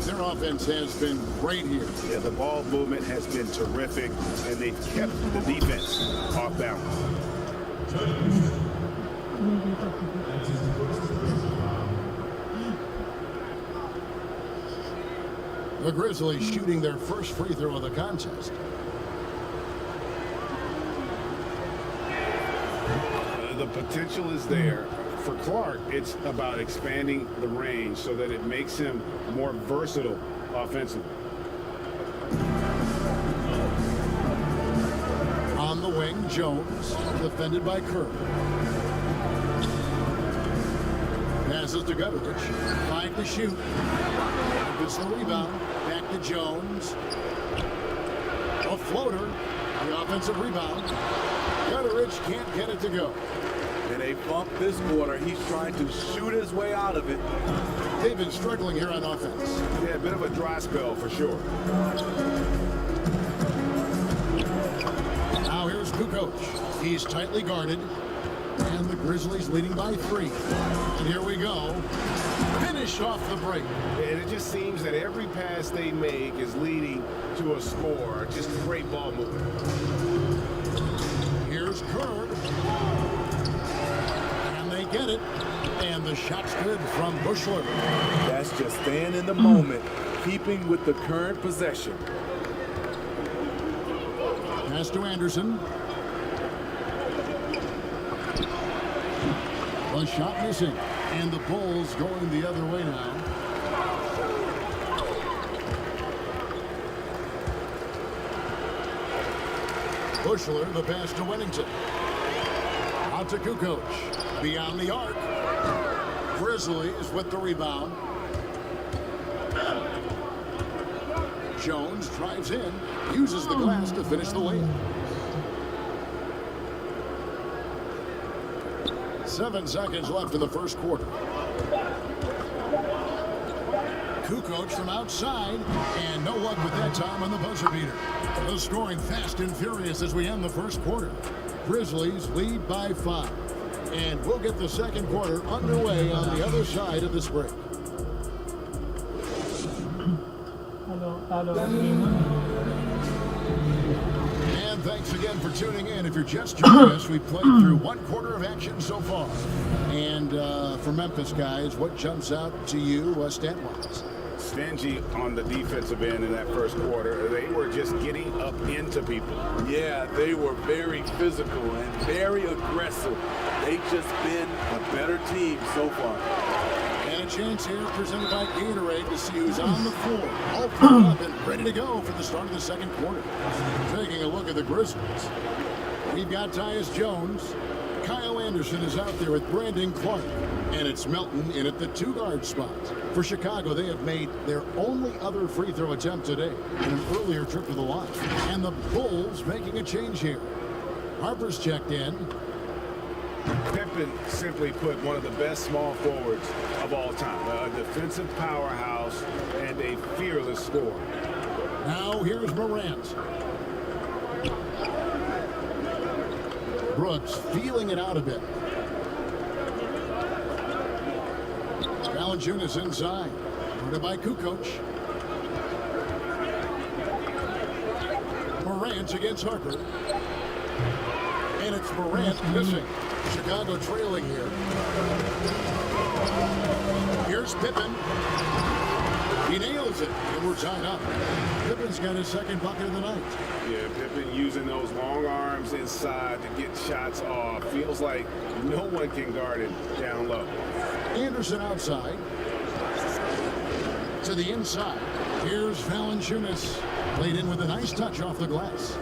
Their offense has been great here. Yeah, the ball movement has been terrific, and they've kept the defense off balance. The Grizzlies shooting their first free throw of the contest. The potential is there. For Clark, it's about expanding the range so that it makes him more versatile offensively. On the wing, Jones, defended by Kerr. Passes to Gutteridge. 5 to shoot. Gets the rebound. Back to Jones. A floater. The offensive rebound. Gutteridge can't get it to go. In a bump this quarter, he's trying to shoot his way out of it. They've been struggling here on offense. Yeah, a bit of a dry spell for sure. Now here's Kukoc. He's tightly guarded. And the Grizzlies leading by 3. And here we go. Finish off the break. And it just seems that every pass they make is leading to a score. Just great ball movement. Here's Kerr. And they get it. And the shot's good from Bushler. That's just staying in the moment, keeping with the current possession. Pass to Anderson. The shot missing. And the Bulls going the other way now. Bushler, the pass to Wennington. Out to Kukoc. Beyond the arc. Grizzlies with the rebound. Jones drives in. Uses the glass to finish the layup. 7 seconds left in the first quarter. Kukoc from outside, and no luck with that time on the buzzer beater. The scoring fast and furious as we end the first quarter. Grizzlies lead by 5. And we'll get the second quarter underway on the other side of this break. And thanks again for tuning in. If you're just joining us, we played through 1 quarter of action so far. And for Memphis guys, what jumps out to you stat-wise? Stingy on the defensive end in that first quarter. They were just getting up into people. Yeah, they were very physical and very aggressive. They've just been a better team so far. And a chance here presented by Gatorade to see who's on the floor. All pulled up and ready to go for the start of the second quarter. Taking a look at the Grizzlies. We've got Tyus Jones. Kyle Anderson is out there with Brandon Clark. And it's Melton in at the 2-guard spot. For Chicago, they have made their only other free throw attempt today in an earlier trip to the line. And the Bulls making a change here. Harper's checked in. Pippen, simply put, one of the best small forwards of all time. A defensive powerhouse and a fearless scorer. Now here's Morant. Brooks feeling it out a bit. Valanciunas inside. Guarded by Kukoc. Morant against Harper. And it's Morant missing. Chicago trailing here. Here's Pippen. He nails it, and we're tied up. Pippen's got his second bucket of the night. Yeah, Pippen using those long arms inside to get shots off. Feels like no one can guard him down low. Anderson outside. To the inside. Here's Valanciunas. Played in with a nice touch off the glass.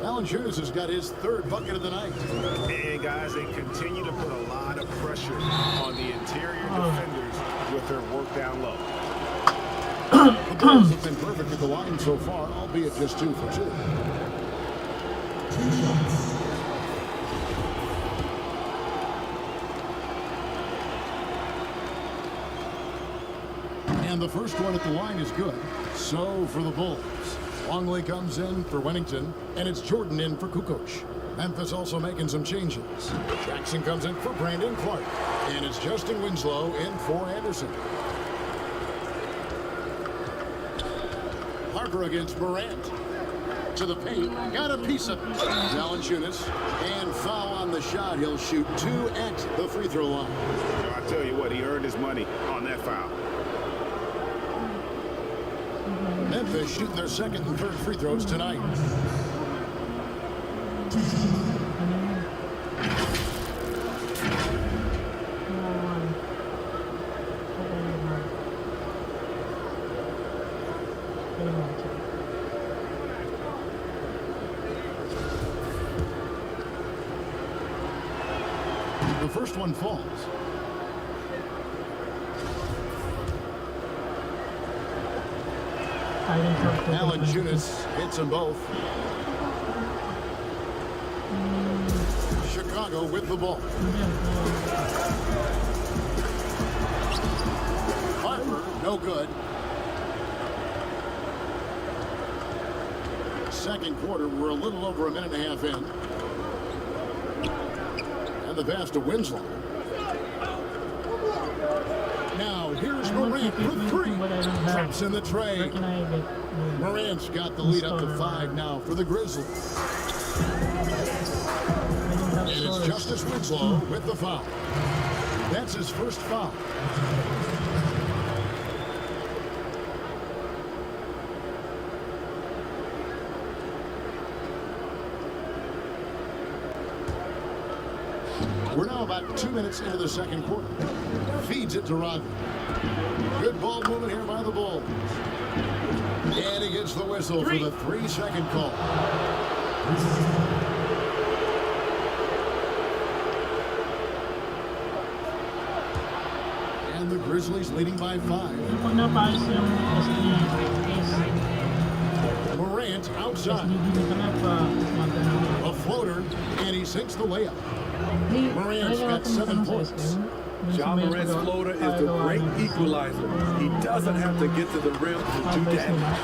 Valanciunas has got his 3rd bucket of the night. And guys, they continue to put a lot of pressure on the interior defenders with their work down low. The Bulls have been perfect at the line so far, albeit just 2 for 2. And the first one at the line is good. So for the Bulls. Longley comes in for Wennington, and it's Jordan in for Kukoc. Memphis also making some changes. Jackson comes in for Brandon Clark, and it's Justin Winslow in for Anderson. Harper against Morant. To the paint, got a piece of Valanciunas, and foul on the shot. He'll shoot 2 at the free throw line. I tell you what, he earned his money on that foul. Memphis shooting their second and third free throws tonight. The first one falls. Valanciunas hits them both. Chicago with the ball. Harper, no good. Second quarter, we're a little over a minute and a half in. And the pass to Winslow. Now, here's Morant for 3. Traps in the tray. Morant's got the lead up to 5 now for the Grizzlies. And it's Justice Winslow with the foul. That's his first foul. We're now about 2 minutes into the second quarter. Feeds it to Rodney. Good ball movement here by the Bulls. And he gets the whistle for the 3-second call. And the Grizzlies leading by 5. Morant outside. A floater, and he sinks the layup. Morant's got 7 points. Ja Morant's floater is the great equalizer. He doesn't have to get to the rim to do damage.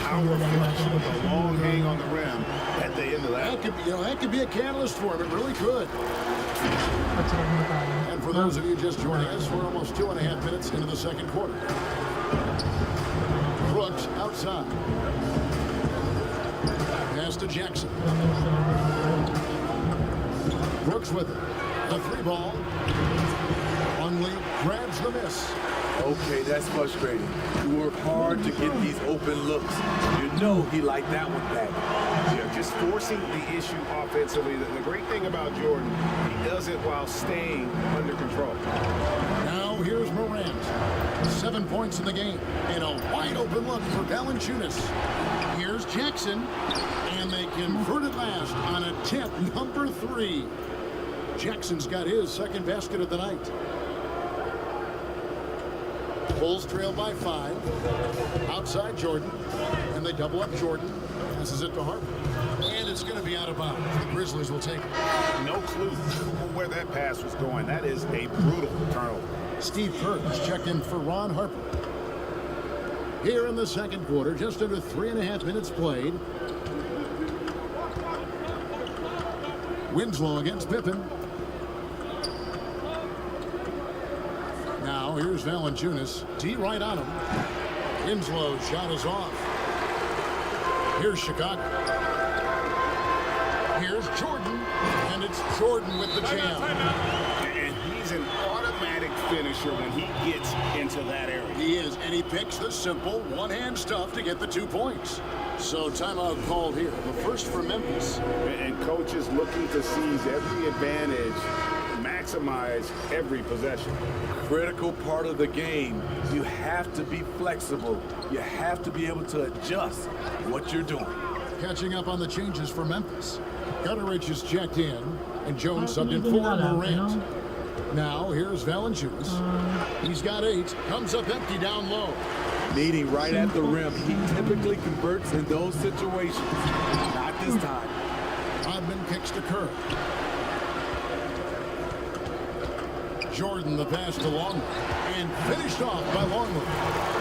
Power flush with a long hang on the rim at the end of that. That could be a catalyst for him. It really could. And for those of you just joining us, we're almost 2.5 minutes into the second quarter. Brooks outside. Pass to Jackson. Brooks with it. The 3 ball. Longley grabs the miss. Okay, that's frustrating. You work hard to get these open looks. You know he liked that one back. Yeah, just forcing the issue offensively. The great thing about Jordan, he does it while staying under control. Now here's Morant. 7 points in the game. And a wide open look for Valanciunas. Here's Jackson. And they convert it last on attempt number 3. Jackson's got his second basket of the night. Bulls trail by 5. Outside Jordan. And they double up Jordan. Passes it to Harper. And it's going to be out of bounds. The Grizzlies will take it. No clue where that pass was going. That is a brutal turnover. Steve Kerr has checked in for Ron Harper. Here in the second quarter, just under 3.5 minutes played. Winslow against Pippen. Now here's Valanciunas. D right on him. Winslow's shot is off. Here's Chicago. Here's Jordan. And it's Jordan with the jam. And he's an automatic finisher when he gets into that area. He is, and he picks the simple one-hand stuff to get the 2 points. So timeout called here. The first for Memphis. And coaches looking to seize every advantage, maximize every possession. Critical part of the game. You have to be flexible. You have to be able to adjust what you're doing. Catching up on the changes for Memphis. Gutteridge is checked in, and Jones subbed in for Morant. Now here's Valanciunas. He's got 8. Comes up empty down low. Meeting right at the rim. He typically converts in those situations. Not this time. Rodman kicks to Kerr. Jordan the pass to Longley. And finished off by Longley.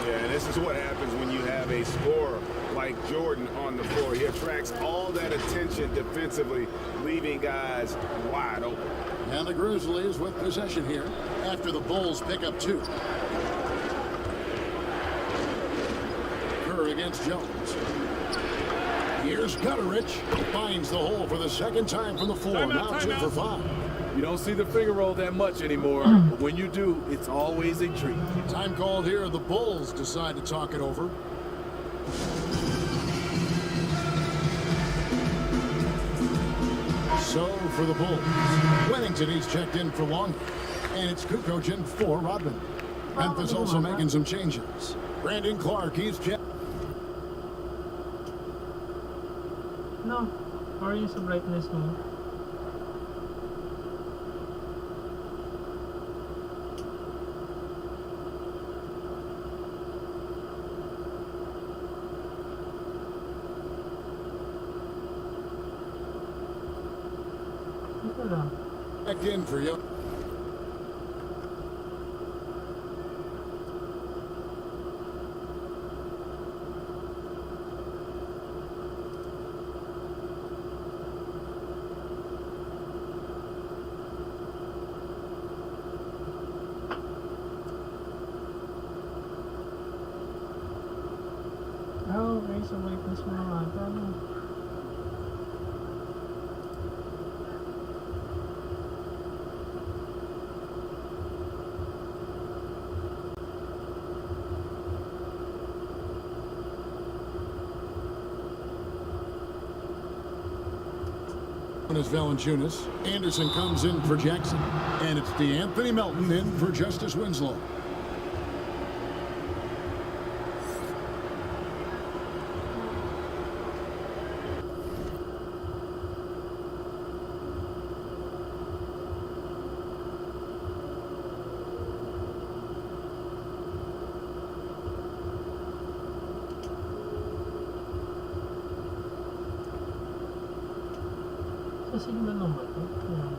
Yeah, and this is what happens when you have a scorer like Jordan on the floor. He attracts all that attention defensively, leaving guys wide open. And the Grizzlies with possession here after the Bulls pick up 2. Kerr against Jones. Here's Gutterich. Finds the hole for the second time from the floor. Now 2 for 5. You don't see the finger roll that much anymore, but when you do, it's always a treat. Time called here. The Bulls decide to talk it over. So for the Bulls, Wennington, he's checked in for Long. And it's Kukoc for Rodman. Memphis also making some changes. Brandon Clark, he's checked. No. Or yung sa brightness mo. Ito lang. Checked in for you. Ah, okay. Sa brightness mo naman. Ano? Is Valanciunas. Anderson comes in for Jackson. And it's DeAnthony Melton in for Justice Winslow. Sa signal lang ba ito? Yan.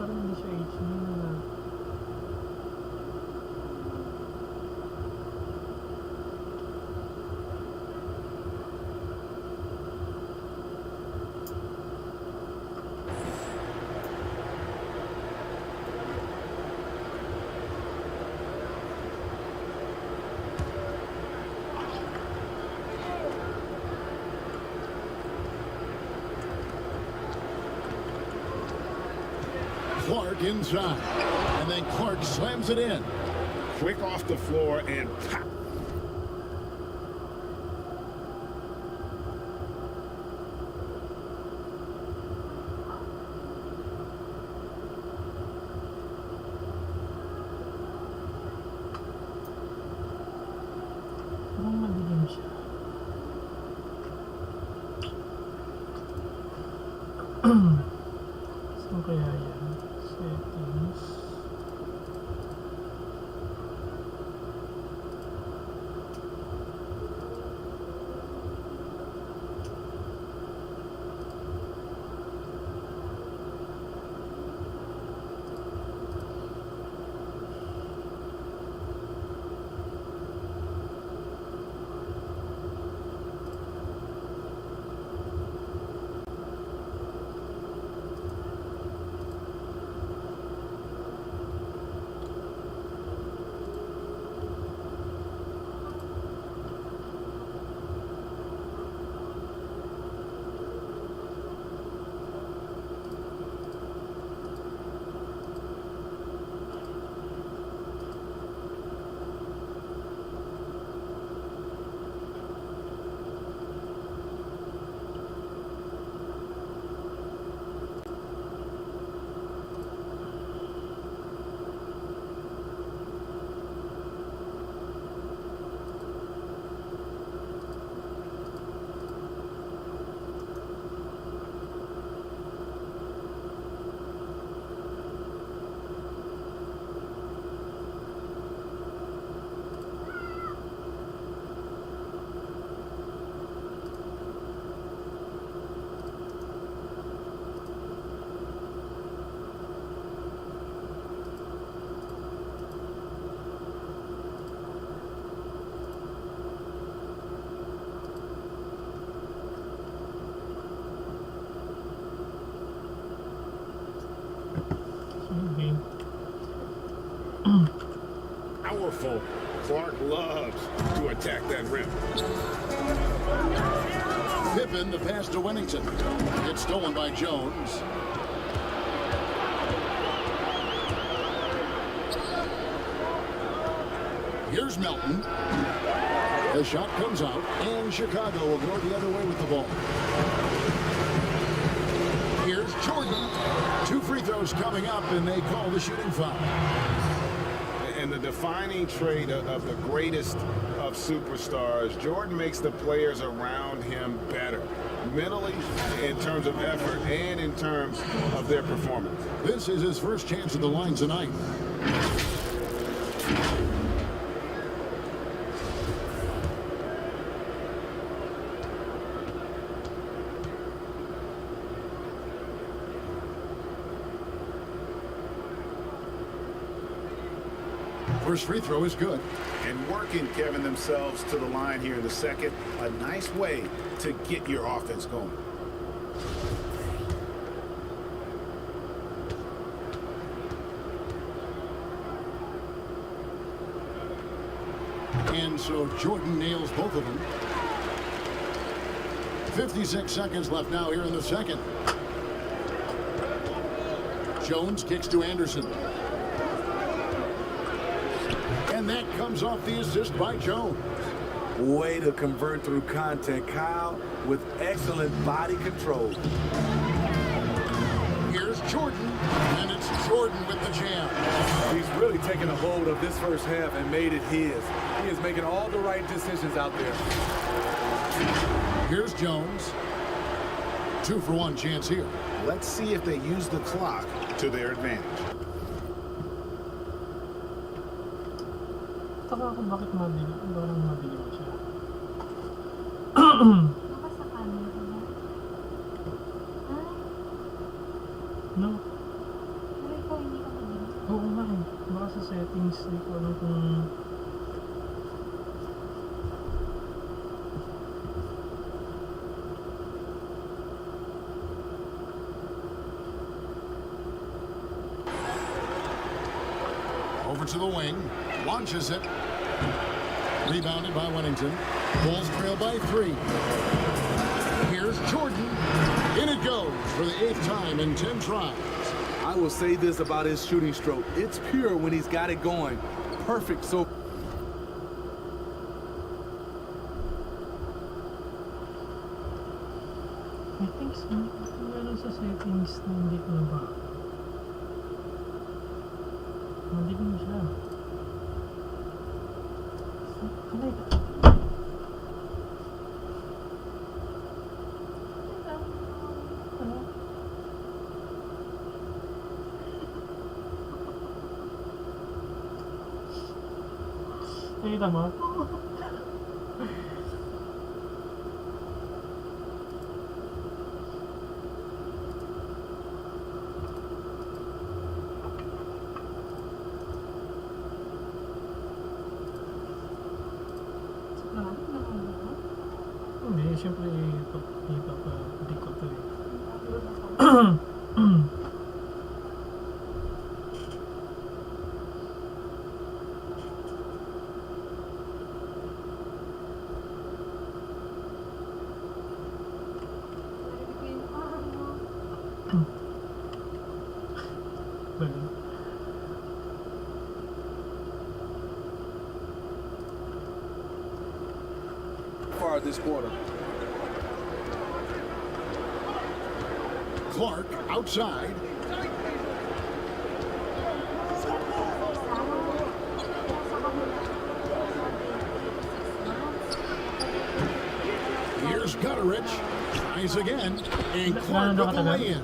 Parang hindi siya HD na. Clark inside. And then Clark slams it in. Quick off the floor and pop. Parang madilim siya. So kaya yan. Settings. powerful. Clark loves to attack that rim. Pippen, the pass to Wennington. It's stolen by Jones. Here's Melton. The shot comes out, and Chicago will go the other way with the ball. Here's Jordan. 2 free throws coming up, and they call the shooting foul. And the defining trait of the greatest of superstars, Jordan makes the players around him better. Mentally, in terms of effort, and in terms of their performance. This is his first chance at the line tonight. First free throw is good. And working, Kevin, themselves to the line here in the second. A nice way to get your offense going. And so Jordan nails both of them. 56 seconds left now here in the second. Jones kicks to Anderson. And that comes off the assist by Jones. Way to convert through contact, Kyle, with excellent body control. Here's Jordan, and it's Jordan with the jam. He's really taken a hold of this first half and made it his. He is making all the right decisions out there. Here's Jones. 2 for 1 chance here. Let's see if they use the clock to their advantage. Taka ako bakit mabili. Parang mabili mo siya. No? Oo nga eh. Baka sa settings, hindi ko alam kung... Over to the wing. Launches it. Rebounded by Wennington. Bulls trail by 3. Here's Jordan. In it goes for the 8th time in 10 tries. I will say this about his shooting stroke. It's pure when he's got it going. Perfect so. I think so. Meron sa settings na hindi ko na ba. Madilim siya. Ano ito? Nakita mo? Hindi, siyempre ipapadik ko ito eh. Far this quarter. Clark outside. Here's Gutterich. Tries again. And Clark with the lay-in.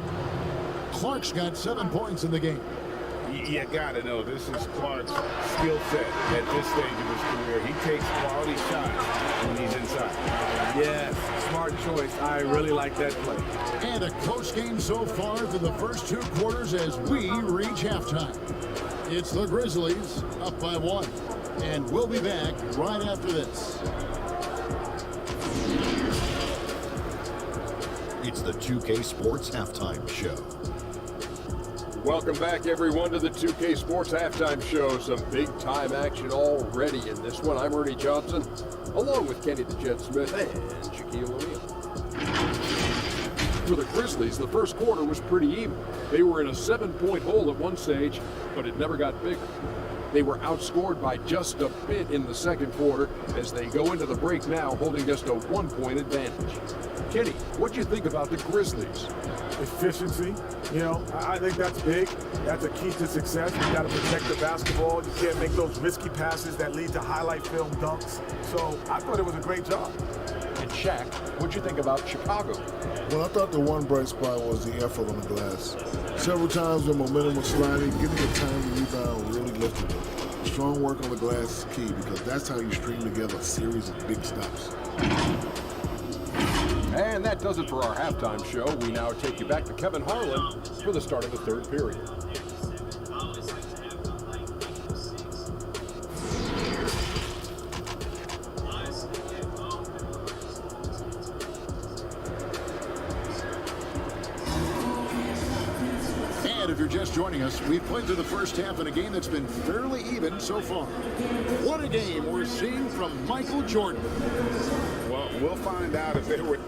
Clark's got 7 points in the game. You gotta know, this is Clark's skill set at this stage of his career. He takes quality shots when he's inside. Yes, smart choice. I really like that play. And a close game so far through the first 2 quarters as we reach halftime. It's the Grizzlies up by 1. And we'll be back right after this. It's the 2K Sports Halftime Show. Welcome back, everyone, to the 2K Sports Halftime Show. Some big-time action already in this one. I'm Ernie Johnson, along with Kenny the Jet Smith and Shaquille O'Neal. For the Grizzlies, the first quarter was pretty even. They were in a 7-point hole at one stage, but it never got bigger. They were outscored by just a bit in the second quarter as they go into the break now holding just a 1-point advantage. Kenny, what do you think about the Grizzlies? Efficiency, you know, I think that's big. That's a key to success. You got to protect the basketball. You can't make those risky passes that lead to highlight film dunks. So I thought it was a great job. And Shaq, what'd you think about Chicago? Well, I thought the one bright spot was the effort on the glass. Several times when momentum was sliding, getting the time to rebound really lifted them. Strong work on the glass is key because that's how you string together a series of big stops. And that does it for our halftime show. We now take you back to Kevin Harlan for the start of the third period. And if you're just joining us, we've played through the first half in a game that's been fairly even so far. What a game we're seeing from Michael Jordan. Well, we'll find out if they were...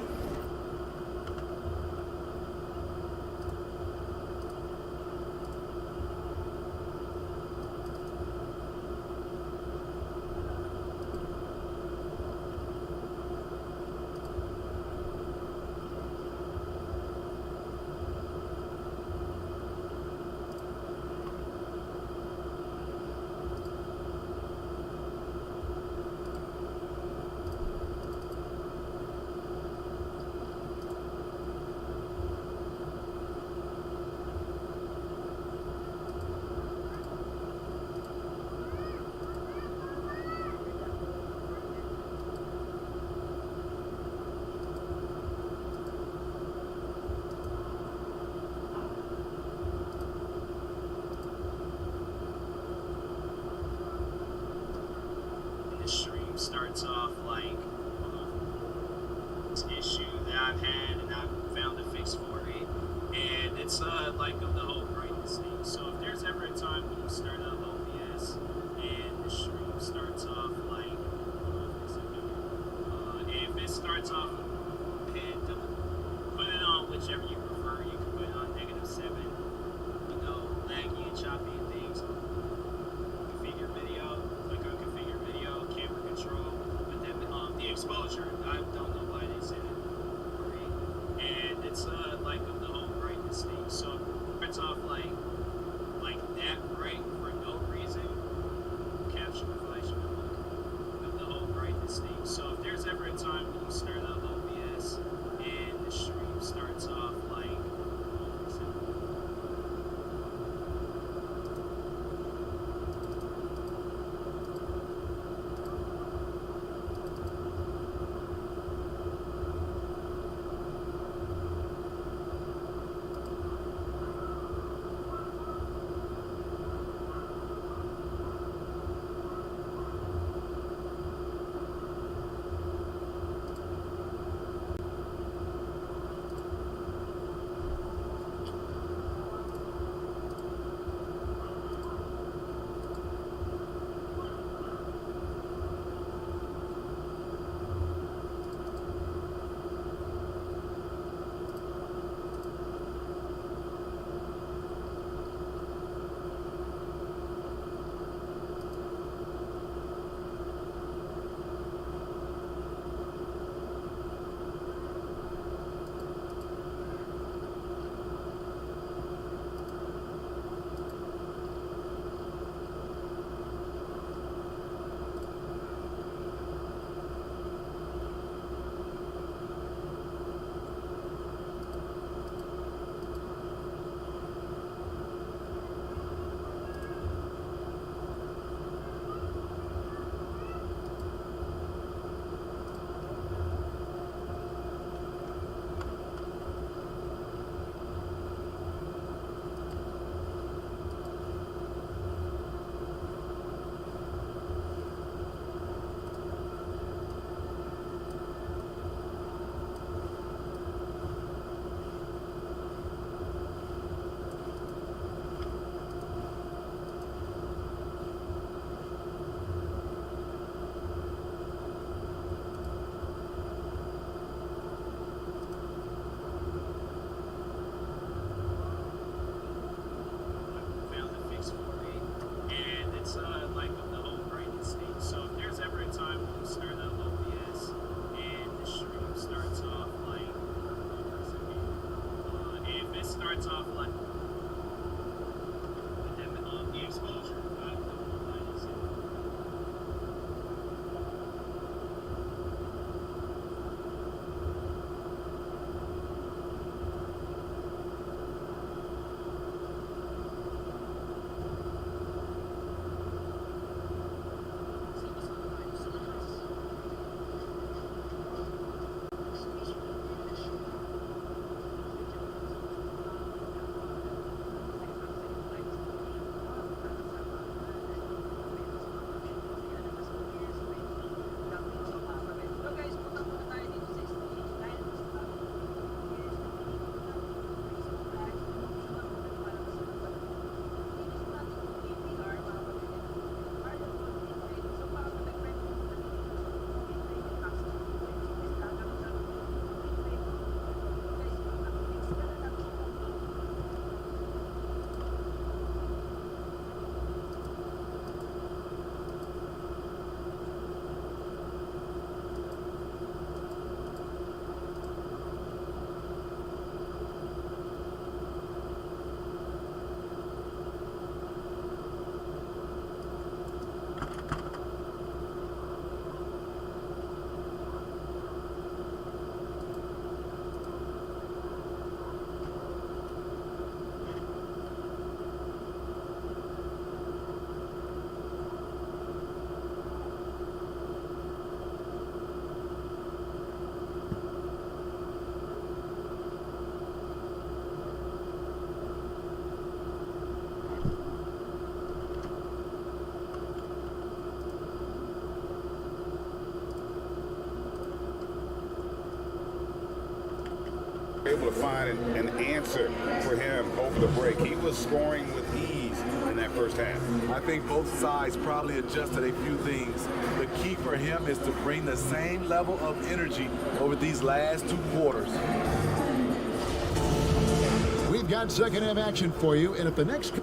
able to find an answer for him over the break. He was scoring with ease in that first half. I think both sides probably adjusted a few things. The key for him is to bring the same level of energy over these last 2 quarters. We've got second half action for you, and if the next...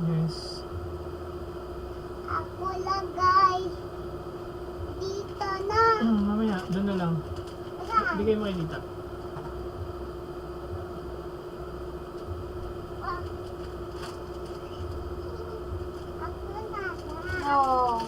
Yes. Ako lang guys. Dito na. Mamaya, doon na lang. Bigay mo kay Dita. Oh.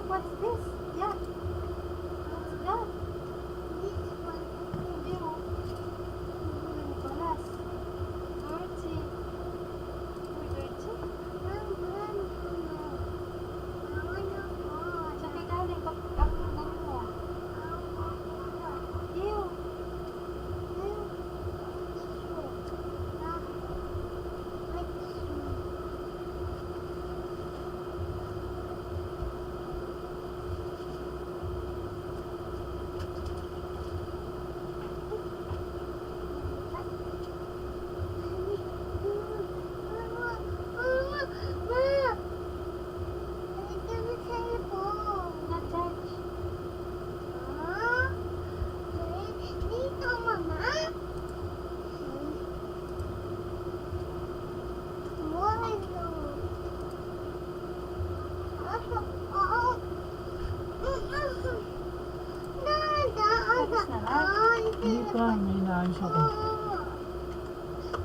What's this? Yeah. What's that? This one. Nicolas.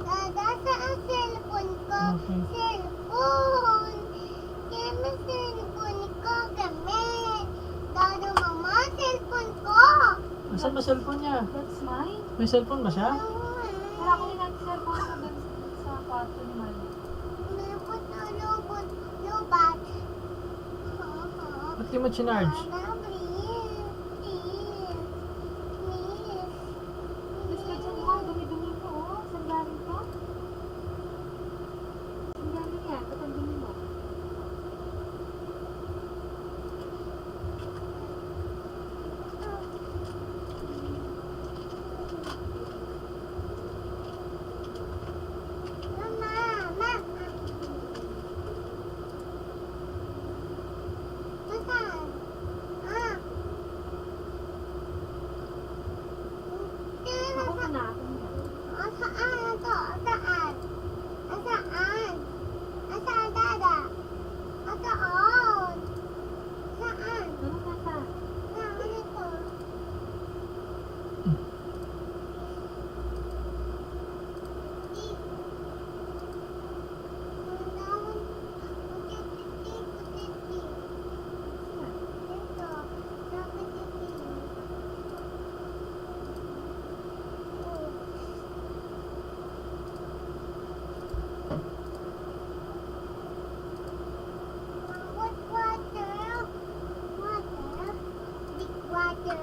Dada, sa ang cellphone ko? Okay. Cellphone! Kaya may cellphone ko gamit. Dada, mama, cellphone ko! Nasaan ba cellphone niya? That's mine. May cellphone ba siya? Wala ko yung nag-cellphone ko dun sa kwarto ni Mali. Lubot na lubot. Lubat. Ba't di mo chinarge? Dada, please. Please. Please. Please ka dyan mo, dumi-dumi mo, oh. Saan galing ka? Saan galing yan? Ba't ang dumi mo? Mama, mama. Nasaan? Ah. Ako ka na, ako na. Asaan to? Asaan? Asaan? Asaan, Dada? Asaan? Saan? Ano na ka? Saan ito? What water? Water? Big water.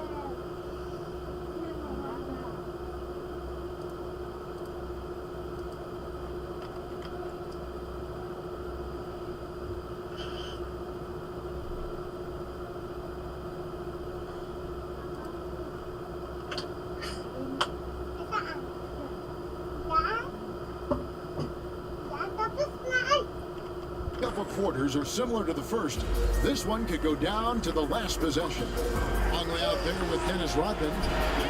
Saan? Yan? Yan, tapos na ay! Couple quarters are similar to the first. This one could go down to the last possession. On the way out there with Dennis Rodman,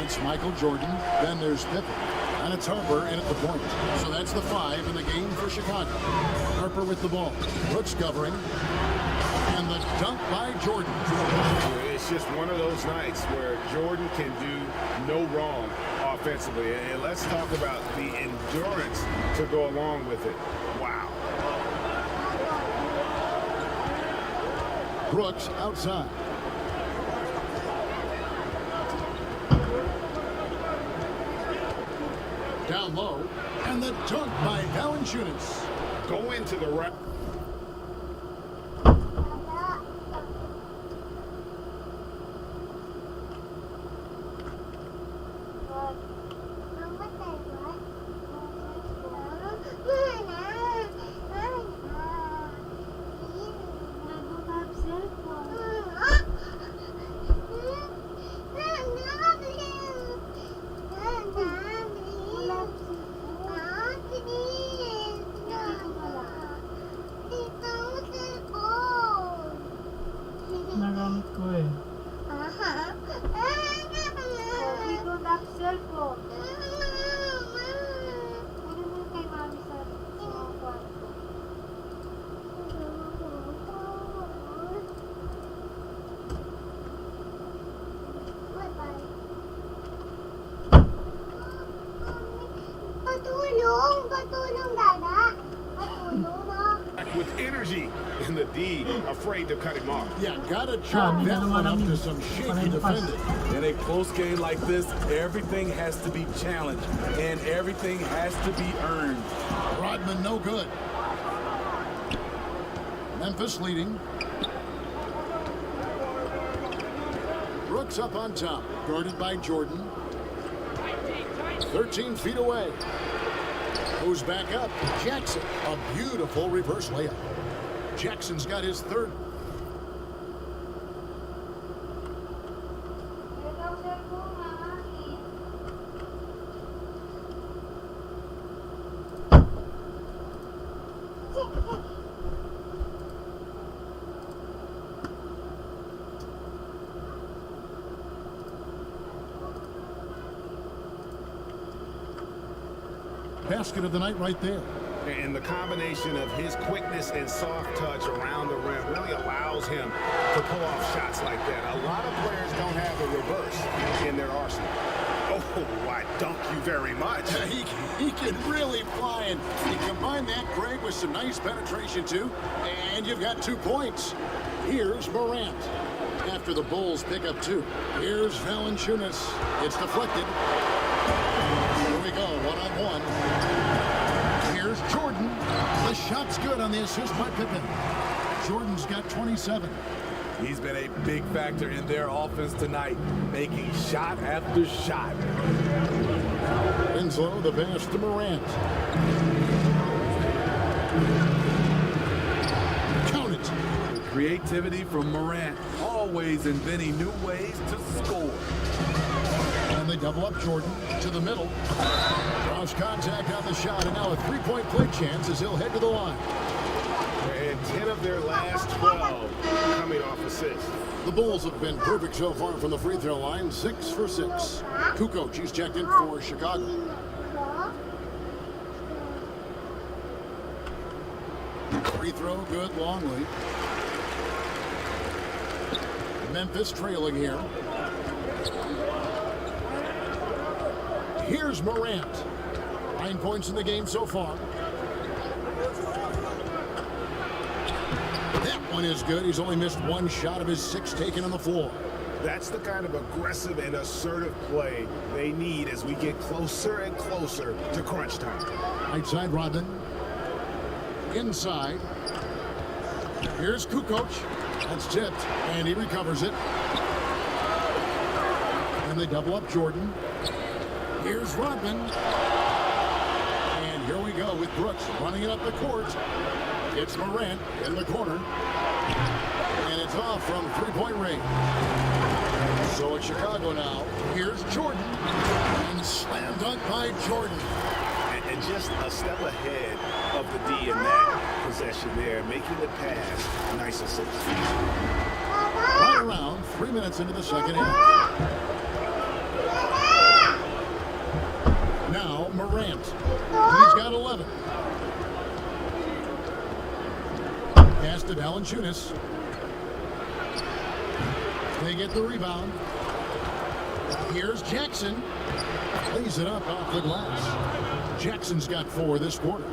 it's Michael Jordan, then there's Pippen. And it's Harper in at the point. So that's the 5 in the game for Chicago. Harper with the ball. Brooks covering. And the dunk by Jordan. It's just one of those nights where Jordan can do no wrong offensively. And let's talk about the endurance to go along with it. Wow. Brooks outside. Down low. And the dunk by Valanciunas. Go into the right. Nagamit ko eh. We don't have cellphone. Kunin mo yung kay Mami sa kwarto. Patulong! Patulong, Dada! Patulong, ha? With energy, and the D afraid to cut him off. Yeah, gotta chalk that one up to some shaky defending. In a close game like this, everything has to be challenged and everything has to be earned. Rodman no good. Memphis leading. Brooks up on top, guarded by Jordan. 13 feet away. Goes back up. Jackson, a beautiful reverse layup. Jackson's got his third. Basket of the night right there. And the combination of his quickness and soft touch around the rim really allows him to pull off shots like that. A lot of players don't have the reverse in their arsenal. Oh, Oh, why, thank you very much. He can really fly, and you combine that, Greg, with some nice penetration, too, and you've got 2 points. Here's Morant. After the Bulls pick up 2. Here's Valanciunas. It's deflected. Here we go, one-on-one. Here's Jordan. The shot's good on the assist by Pippen. Jordan's got 27. He's been a big factor in their offense tonight, making shot after shot. Winslow, the pass to Morant. Count it. The creativity from Morant, always inventing new ways to score. And they double up Jordan to the middle. Cross contact on the shot, and now a 3-point play chance as he'll head to the line. And 10 of their last 12 coming off assists. The Bulls have been perfect so far from the free throw line, 6 for 6. Kukoc, he's checked in for Chicago. Free throw, good, Longley. Memphis trailing here. Here's Morant. 9 points in the game so far. That one is good. He's only missed 1 shot of his 6 taken on the floor. That's the kind of aggressive and assertive play they need as we get closer and closer to crunch time. Right side, Rodman. Inside. Here's Kukoc. That's tipped, and he recovers it. And they double up Jordan. Here's Rodman. And here we go with Brooks running it up the court. It's Morant in the corner. And it's off from 3-point range. So it's Chicago now. Here's Jordan. And slam dunk by Jordan. And just a step ahead of the D in that possession there, making the pass. Nice assist. Right around 3 minutes into the second half. Now Morant. He's got 11. Pass to Valanciunas. They get the rebound. Here's Jackson. Lays it up off the glass. Jackson's got 4 this quarter.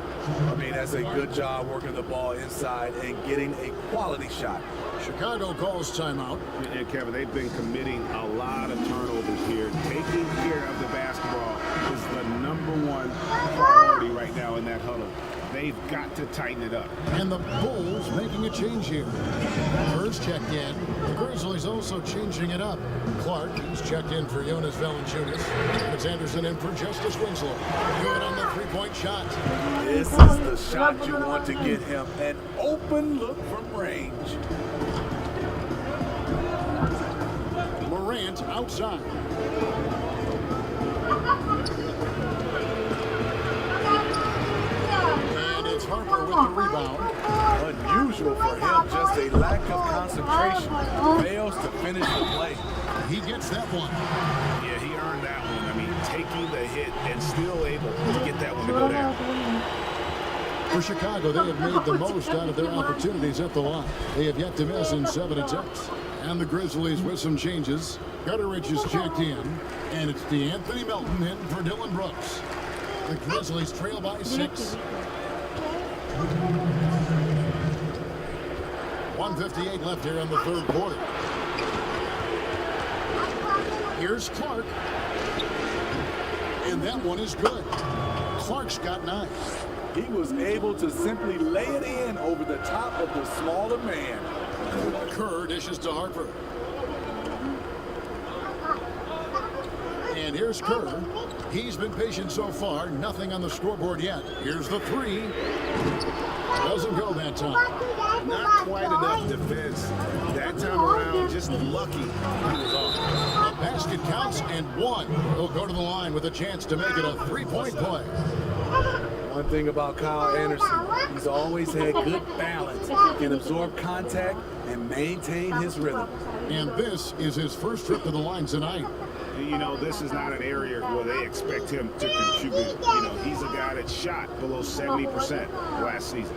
I mean, that's a good job working the ball inside and getting a quality shot. Chicago calls timeout. And Kevin, they've been committing a lot of turnovers here. Taking care of the basketball is the #1 priority right now in that huddle. They've got to tighten it up. And the Bulls making a change here. First checked in. The Grizzlies also changing it up. Clark, he's checked in for Jonas Valanciunas. It's Anderson in for Justice Winslow. Good on the 3-point shot. This is the shot you want to get him. An open look from range. Morant outside. Harper with the rebound. Unusual for him, just a lack of concentration. Fails to finish the play. He gets that one. Yeah, he earned that one. I mean, taking the hit and still able to get that one to go down. For Chicago, they have made the most out of their opportunities at the line. They have yet to miss in 7 attempts. And the Grizzlies with some changes. Gutteridge is checked in, and it's DeAnthony Melton in for Dylan Brooks. The Grizzlies trail by 6. 1:58 left here in the third quarter. Here's Clark. And that one is good. Clark's got 9. He was able to simply lay it in over the top of the smaller man. Kerr dishes to Harper. And here's Kerr. He's been patient so far. Nothing on the scoreboard yet. Here's the 3. Doesn't go that time. Not quite enough defense. That time around, just lucky he was off. The basket counts and 1. He'll go to the line with a chance to make it a 3-point play. One thing about Kyle Anderson, he's always had good balance. Can absorb contact and maintain his rhythm. And this is his first trip to the line tonight. You know, this is not an area where they expect him to contribute. You know, he's a guy that shot below 70% last season.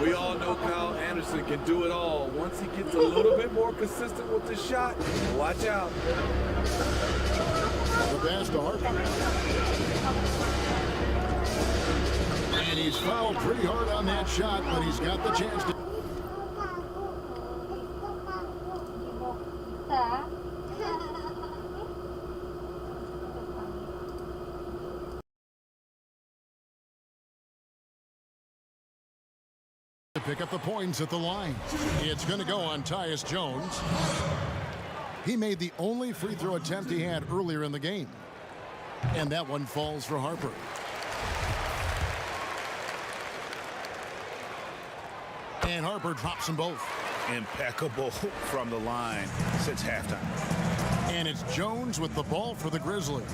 We all know know Kyle Anderson can do it all. Once he gets a little bit more consistent with the shot, watch out. The pass to Harper. And he's fouled pretty hard on that shot, but he's got the chance to. To pick up the points at the line. It's going to go on Tyus Jones. He made the only free throw attempt he had earlier in the game. And that one falls for Harper. And Harper drops them both. Impeccable from the line since halftime. And it's Jones with the ball for the Grizzlies.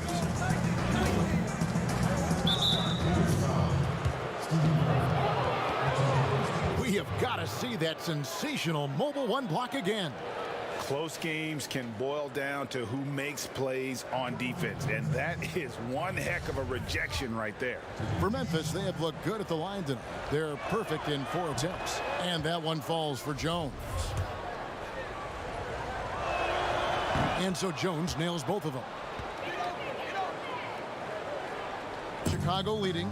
We have got to see that sensational mobile one block again. Close games can boil down to who makes plays on defense, and that is one heck of a rejection right there. For Memphis, they have looked good at the line tonight. They're perfect in 4 attempts, and that one falls for Jones. And so Jones nails both of them. Chicago leading.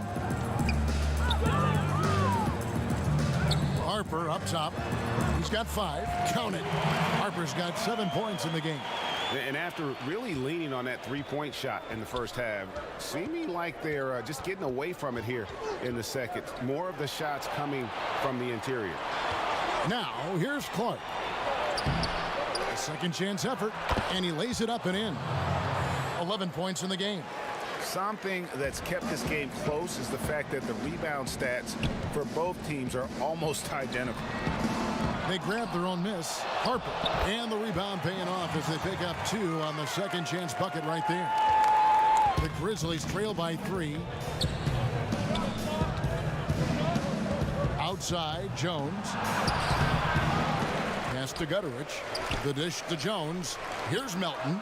Harper up top. He's got 5. Count it. Harper's got 7 points in the game. And after really leaning on that three-point shot in the first half, seeming like they're just getting away from it here in the second. More of the shots coming from the interior. Now, here's Clark. A second chance effort, and he lays it up and in. 11 points in the game. Something that's kept this game close is the fact that the rebound stats for both teams are almost identical. They grab their own miss. Harper, and the rebound paying off as they pick up 2 on the second chance bucket right there. The Grizzlies trail by 3. Outside, Jones. Pass to Gutterich. The dish to Jones. Here's Melton.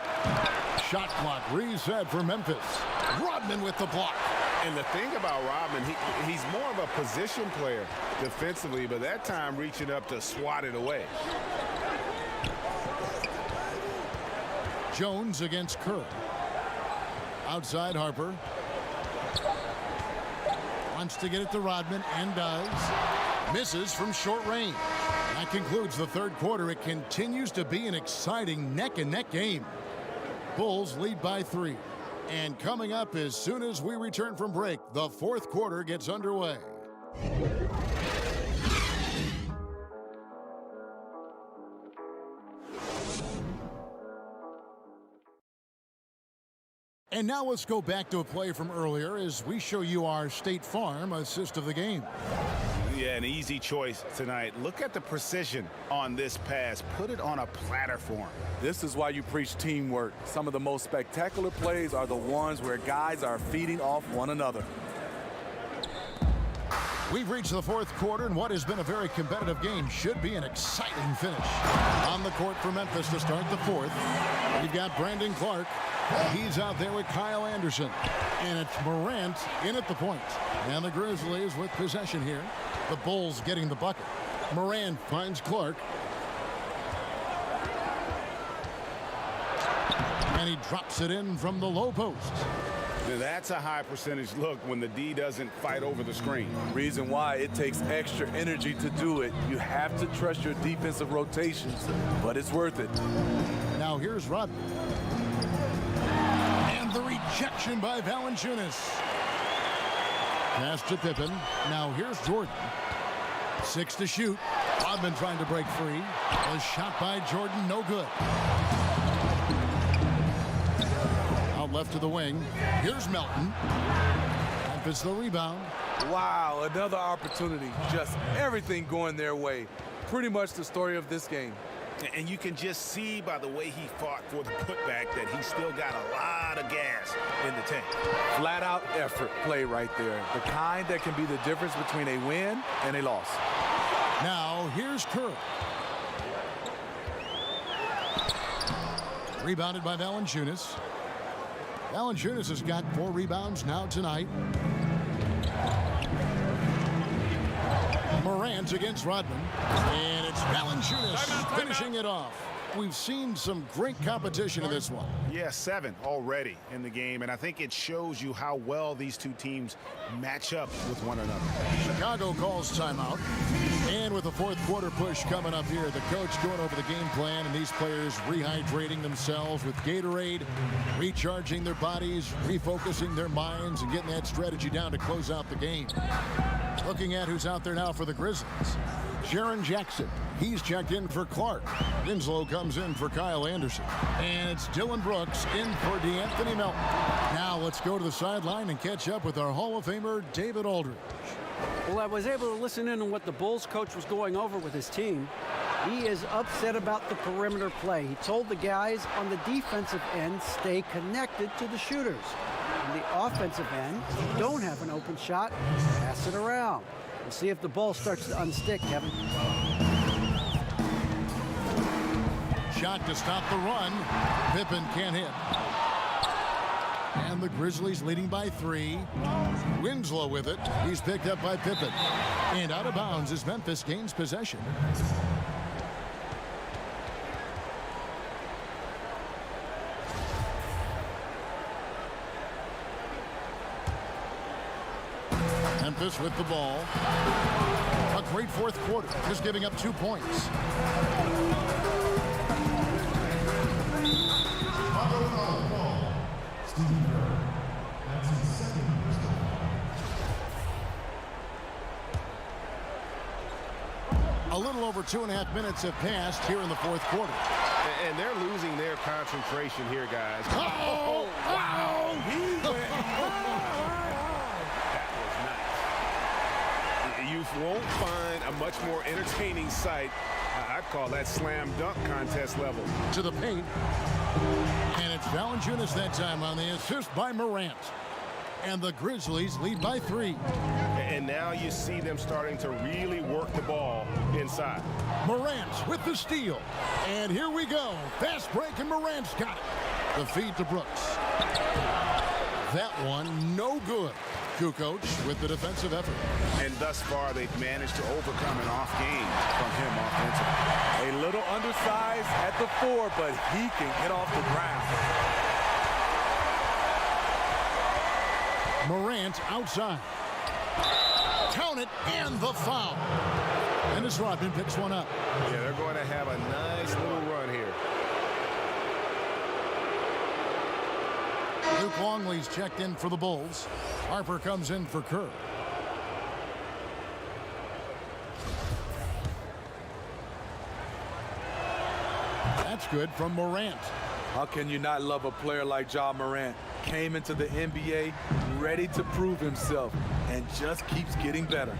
Shot clock reset for Memphis. Rodman with the block. And the thing about Rodman, he's more of a position player defensively, but that time reaching up to swat it away. Jones against Kerr. Outside Harper. Wants to get it to Rodman and does. Misses from short range. That concludes the third quarter. It continues to be an exciting neck-and-neck game. Bulls lead by 3. And coming up as soon as we return from break, the fourth quarter gets underway. And now let's go back to a play from earlier as we show you our State Farm assist of the game. Yeah, an easy choice tonight. Look at the precision on this pass. Put it on a platter for him. This is why you preach teamwork. Some of the most spectacular plays are the ones where guys are feeding off one another. We've reached the fourth quarter, and what has been a very competitive game should be an exciting finish. On the court for Memphis to start the fourth, you've got Brandon Clark. He's out there with Kyle Anderson. And it's Morant in at the point. And the Grizzlies with possession here. The Bulls getting the bucket. Morant finds Clark. And he drops it in from the low post. That's a high percentage look when the D doesn't fight over the screen. Reason why it takes extra energy to do it. You have to trust your defensive rotations, but it's worth it. Now here's Rodman. And the rejection by Valanciunas. Pass to Pippen. Now here's Jordan. 6 to shoot. Rodman trying to break free. A shot by Jordan, no good. Out left to the wing. Here's Melton. Memphis the rebound. Wow, another opportunity. Just everything going their way. Pretty much the story of this game. And you can just see by the way he fought for the putback that he still got a lot of gas in the tank. Flat out effort play right there. The kind that can be the difference between a win and a loss. Now here's Kerr. Rebounded by Valanciunas. Valanciunas has got 4 rebounds now tonight. Morant against Rodman. And it's Valanciunas finishing it off. We've seen some great competition in this one. Yeah, 7 already in the game, and I think it shows you how well these two teams match up with one another. Chicago calls timeout. And with the fourth quarter push coming up here, the coach going over the game plan, and these players rehydrating themselves with Gatorade, recharging their bodies, refocusing their minds, and getting that strategy down to close out the game. Looking at who's out there now for the Grizzlies. Jaren Jackson, he's checked in for Clark. Winslow comes in for Kyle Anderson. And it's Dylan Brooks in for DeAnthony Melton. Now let's go to the sideline and catch up with our Hall of Famer, David Aldridge. Well, I was able to listen in on what the Bulls coach was going over with his team. He is upset about the perimeter play. He told the guys on the defensive end, stay connected to the shooters. On the offensive end, if you don't have an open shot, pass it around. We'll see if the ball starts to unstick, Kevin. Shot to stop the run. Pippen can't hit. And the Grizzlies leading by 3. Winslow with it. He's picked up by Pippen. And out of bounds as Memphis gains possession. Memphis with the ball. A great fourth quarter, just giving up 2 points. A little over 2.5 minutes have passed here in the fourth quarter. And they're losing their concentration here, guys. Oh, wow! He went. You won't find a much more entertaining sight. I'd call that slam dunk contest level. To the paint. And it's Valanciunas that time on the assist by Morant. And the Grizzlies lead by 3. And now you see them starting to really work the ball inside. Morant with the steal. And here we go. Fast break, and Morant's got it. The feed to Brooks. That one, no good. Kukoc with the defensive effort. And thus far, they've managed to overcome an off game from him offensively. A little undersized at the 4, but he can get off the ground. Morant outside. Count it, and the foul. Dennis Rodman picks one up. Yeah, they're going to have a nice little run here. Luke Longley's checked in for the Bulls. Harper comes in for Kerr. That's good from Morant. How can you not love a player like Ja Morant? Came into the NBA ready to prove himself and just keeps getting better.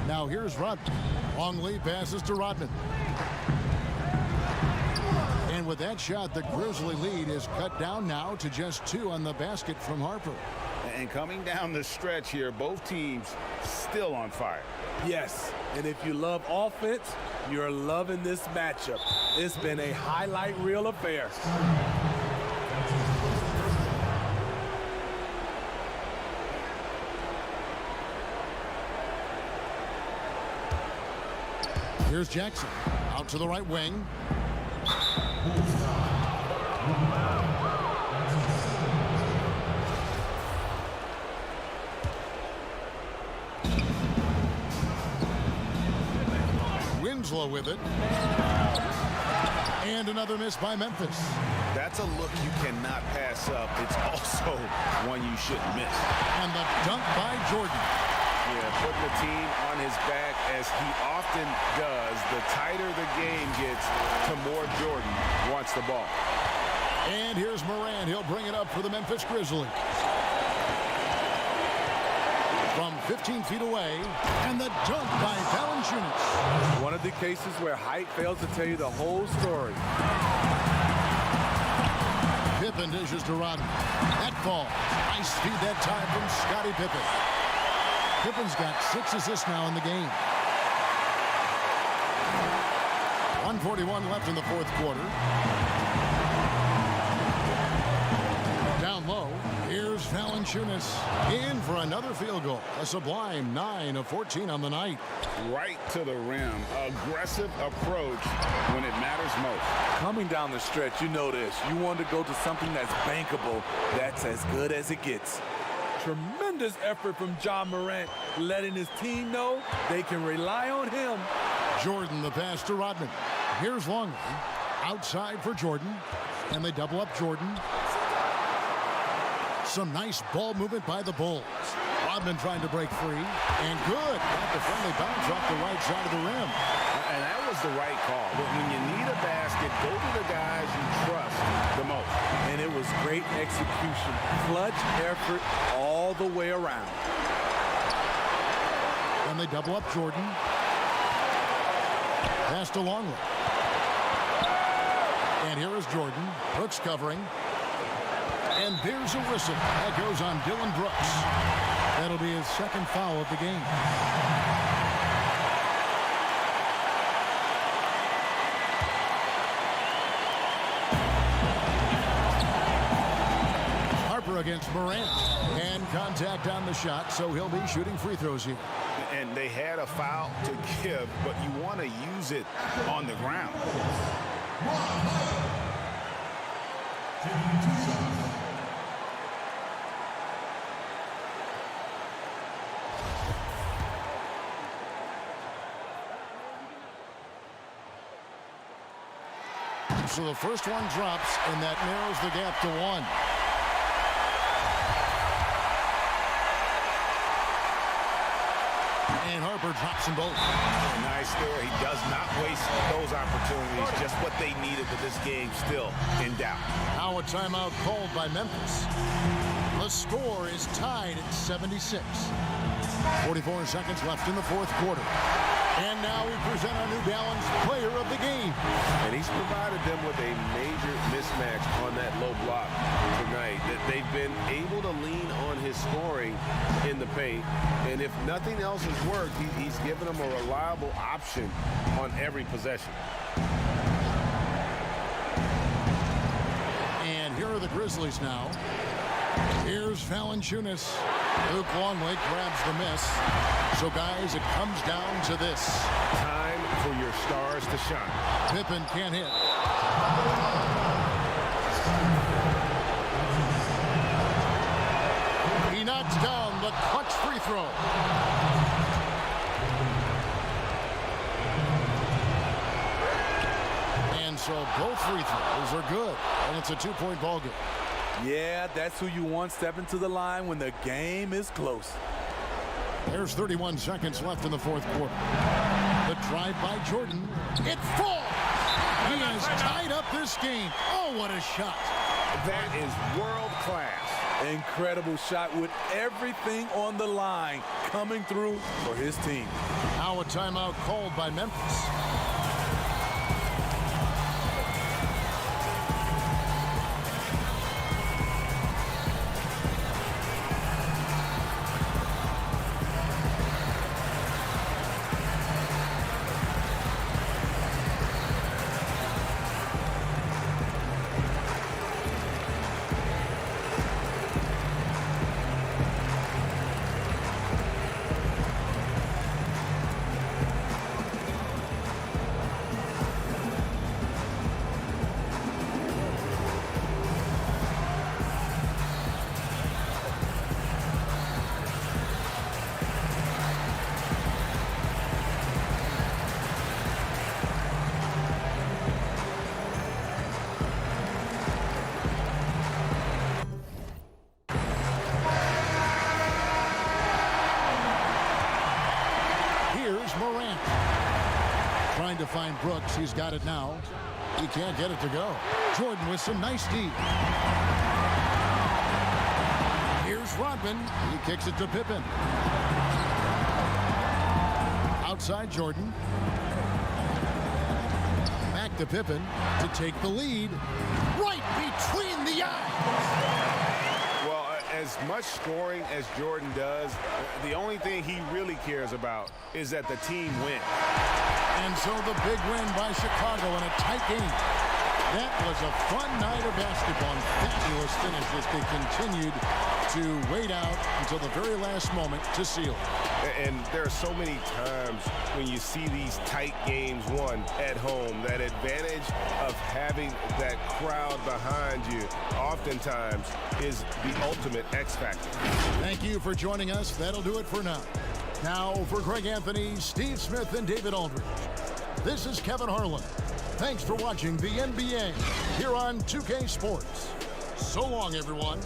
Now here's Rodman. Longley passes to Rodman. And with that shot, the Grizzly lead is cut down now to just 2 on the basket from Harper. And coming down the stretch here, both teams still on fire. Yes, and if you love offense, you're loving this matchup. It's been a highlight reel affair. Here's Jackson out to the right wing. Winslow with it. And another miss by Memphis. That's a look you cannot pass up. It's also one you shouldn't miss. And the dunk by Jordan. Yeah, putting the team on his back as he often does. The tighter the game gets, the more Jordan wants the ball. And here's Morant. He'll bring it up for the Memphis Grizzlies. From 15 feet away, and the dunk by Valanciunas. One of the cases where height fails to tell you the whole story. Pippen dishes to Rodman. That ball. Nice feed that time from Scottie Pippen. Pippen's got 6 assists now in the game. 1:41 left in the fourth quarter. Down low, here's Valanciunas. Valanciunas in for another field goal. A sublime 9 of 14 on the night. Right to the rim. Aggressive approach when it matters most. Coming down the stretch, you know this. You want to go to something that's bankable. That's as good as it gets. Tremendous effort from Ja Morant, letting his team know they can rely on him. Jordan, the pass to Rodman. Here's Longley. Outside for Jordan. And they double up Jordan. Some nice ball movement by the Bulls. Rodman trying to break free. And good. Got the friendly bounce off the right side of the rim. And that was the right call. When you need a basket, go to the guys you trust the most. And it was great execution. Clutch effort all the way around. And they double up Jordan. Pass to Longley. And here is Jordan. Brooks covering. And there's a whistle. That goes on Dylan Brooks. That'll be his second foul of the game. Harper against Morant. And contact on the shot, so he'll be shooting free throws here. And they had a foul to give, but you want to use it on the ground. So the first one drops, and that narrows the gap to 1. And Harper drops them both. Nice score. He does not waste those opportunities. Just what they needed, but this game still in doubt. Now a timeout called by Memphis. The score is tied at 76. 44 seconds left in the fourth quarter. And now we present our New Balance player of the game. And he's provided them with a major mismatch on that low block tonight. That they've been able to lean on his scoring in the paint. And if nothing else has worked, he's given them a reliable option on every possession. And here are the Grizzlies now. Here's Valanciunas. Luke Longley grabs the miss. So, guys, it comes down to this. Time for your stars to shine. Pippen can't hit. He knocks down the clutch free throw. And so both free throws are good. And it's a two-point ball game. Yeah, that's who you want stepping to the line when the game is close. There's 31 seconds left in the fourth quarter. The drive by Jordan. It falls. He has tied up this game. Oh, what a shot. That is world class. Incredible shot with everything on the line coming through for his team. Now a timeout called by Memphis. MORANT trying to find Brooks. He's got it now. He can't get it to go. Jordan with some nice D. Here's Rodman. He kicks it to Pippen. Outside Jordan. Back to Pippen to take the lead. Right between the eyes. As much scoring as Jordan does, the only thing he really cares about is that the team win. And so the big win by Chicago in a tight game. That was a fun night of basketball and fabulous finish as they continued to wait out until the very last moment to seal it. And there are so many times when you see these tight games won at home, that advantage of having that crowd behind you oftentimes is the ultimate X factor. Thank you for joining us. That'll do it for now. Now for Greg Anthony, Steve Smith, and David Aldridge, this is Kevin Harlan. Thanks for watching the NBA here on 2K Sports. So long, everyone.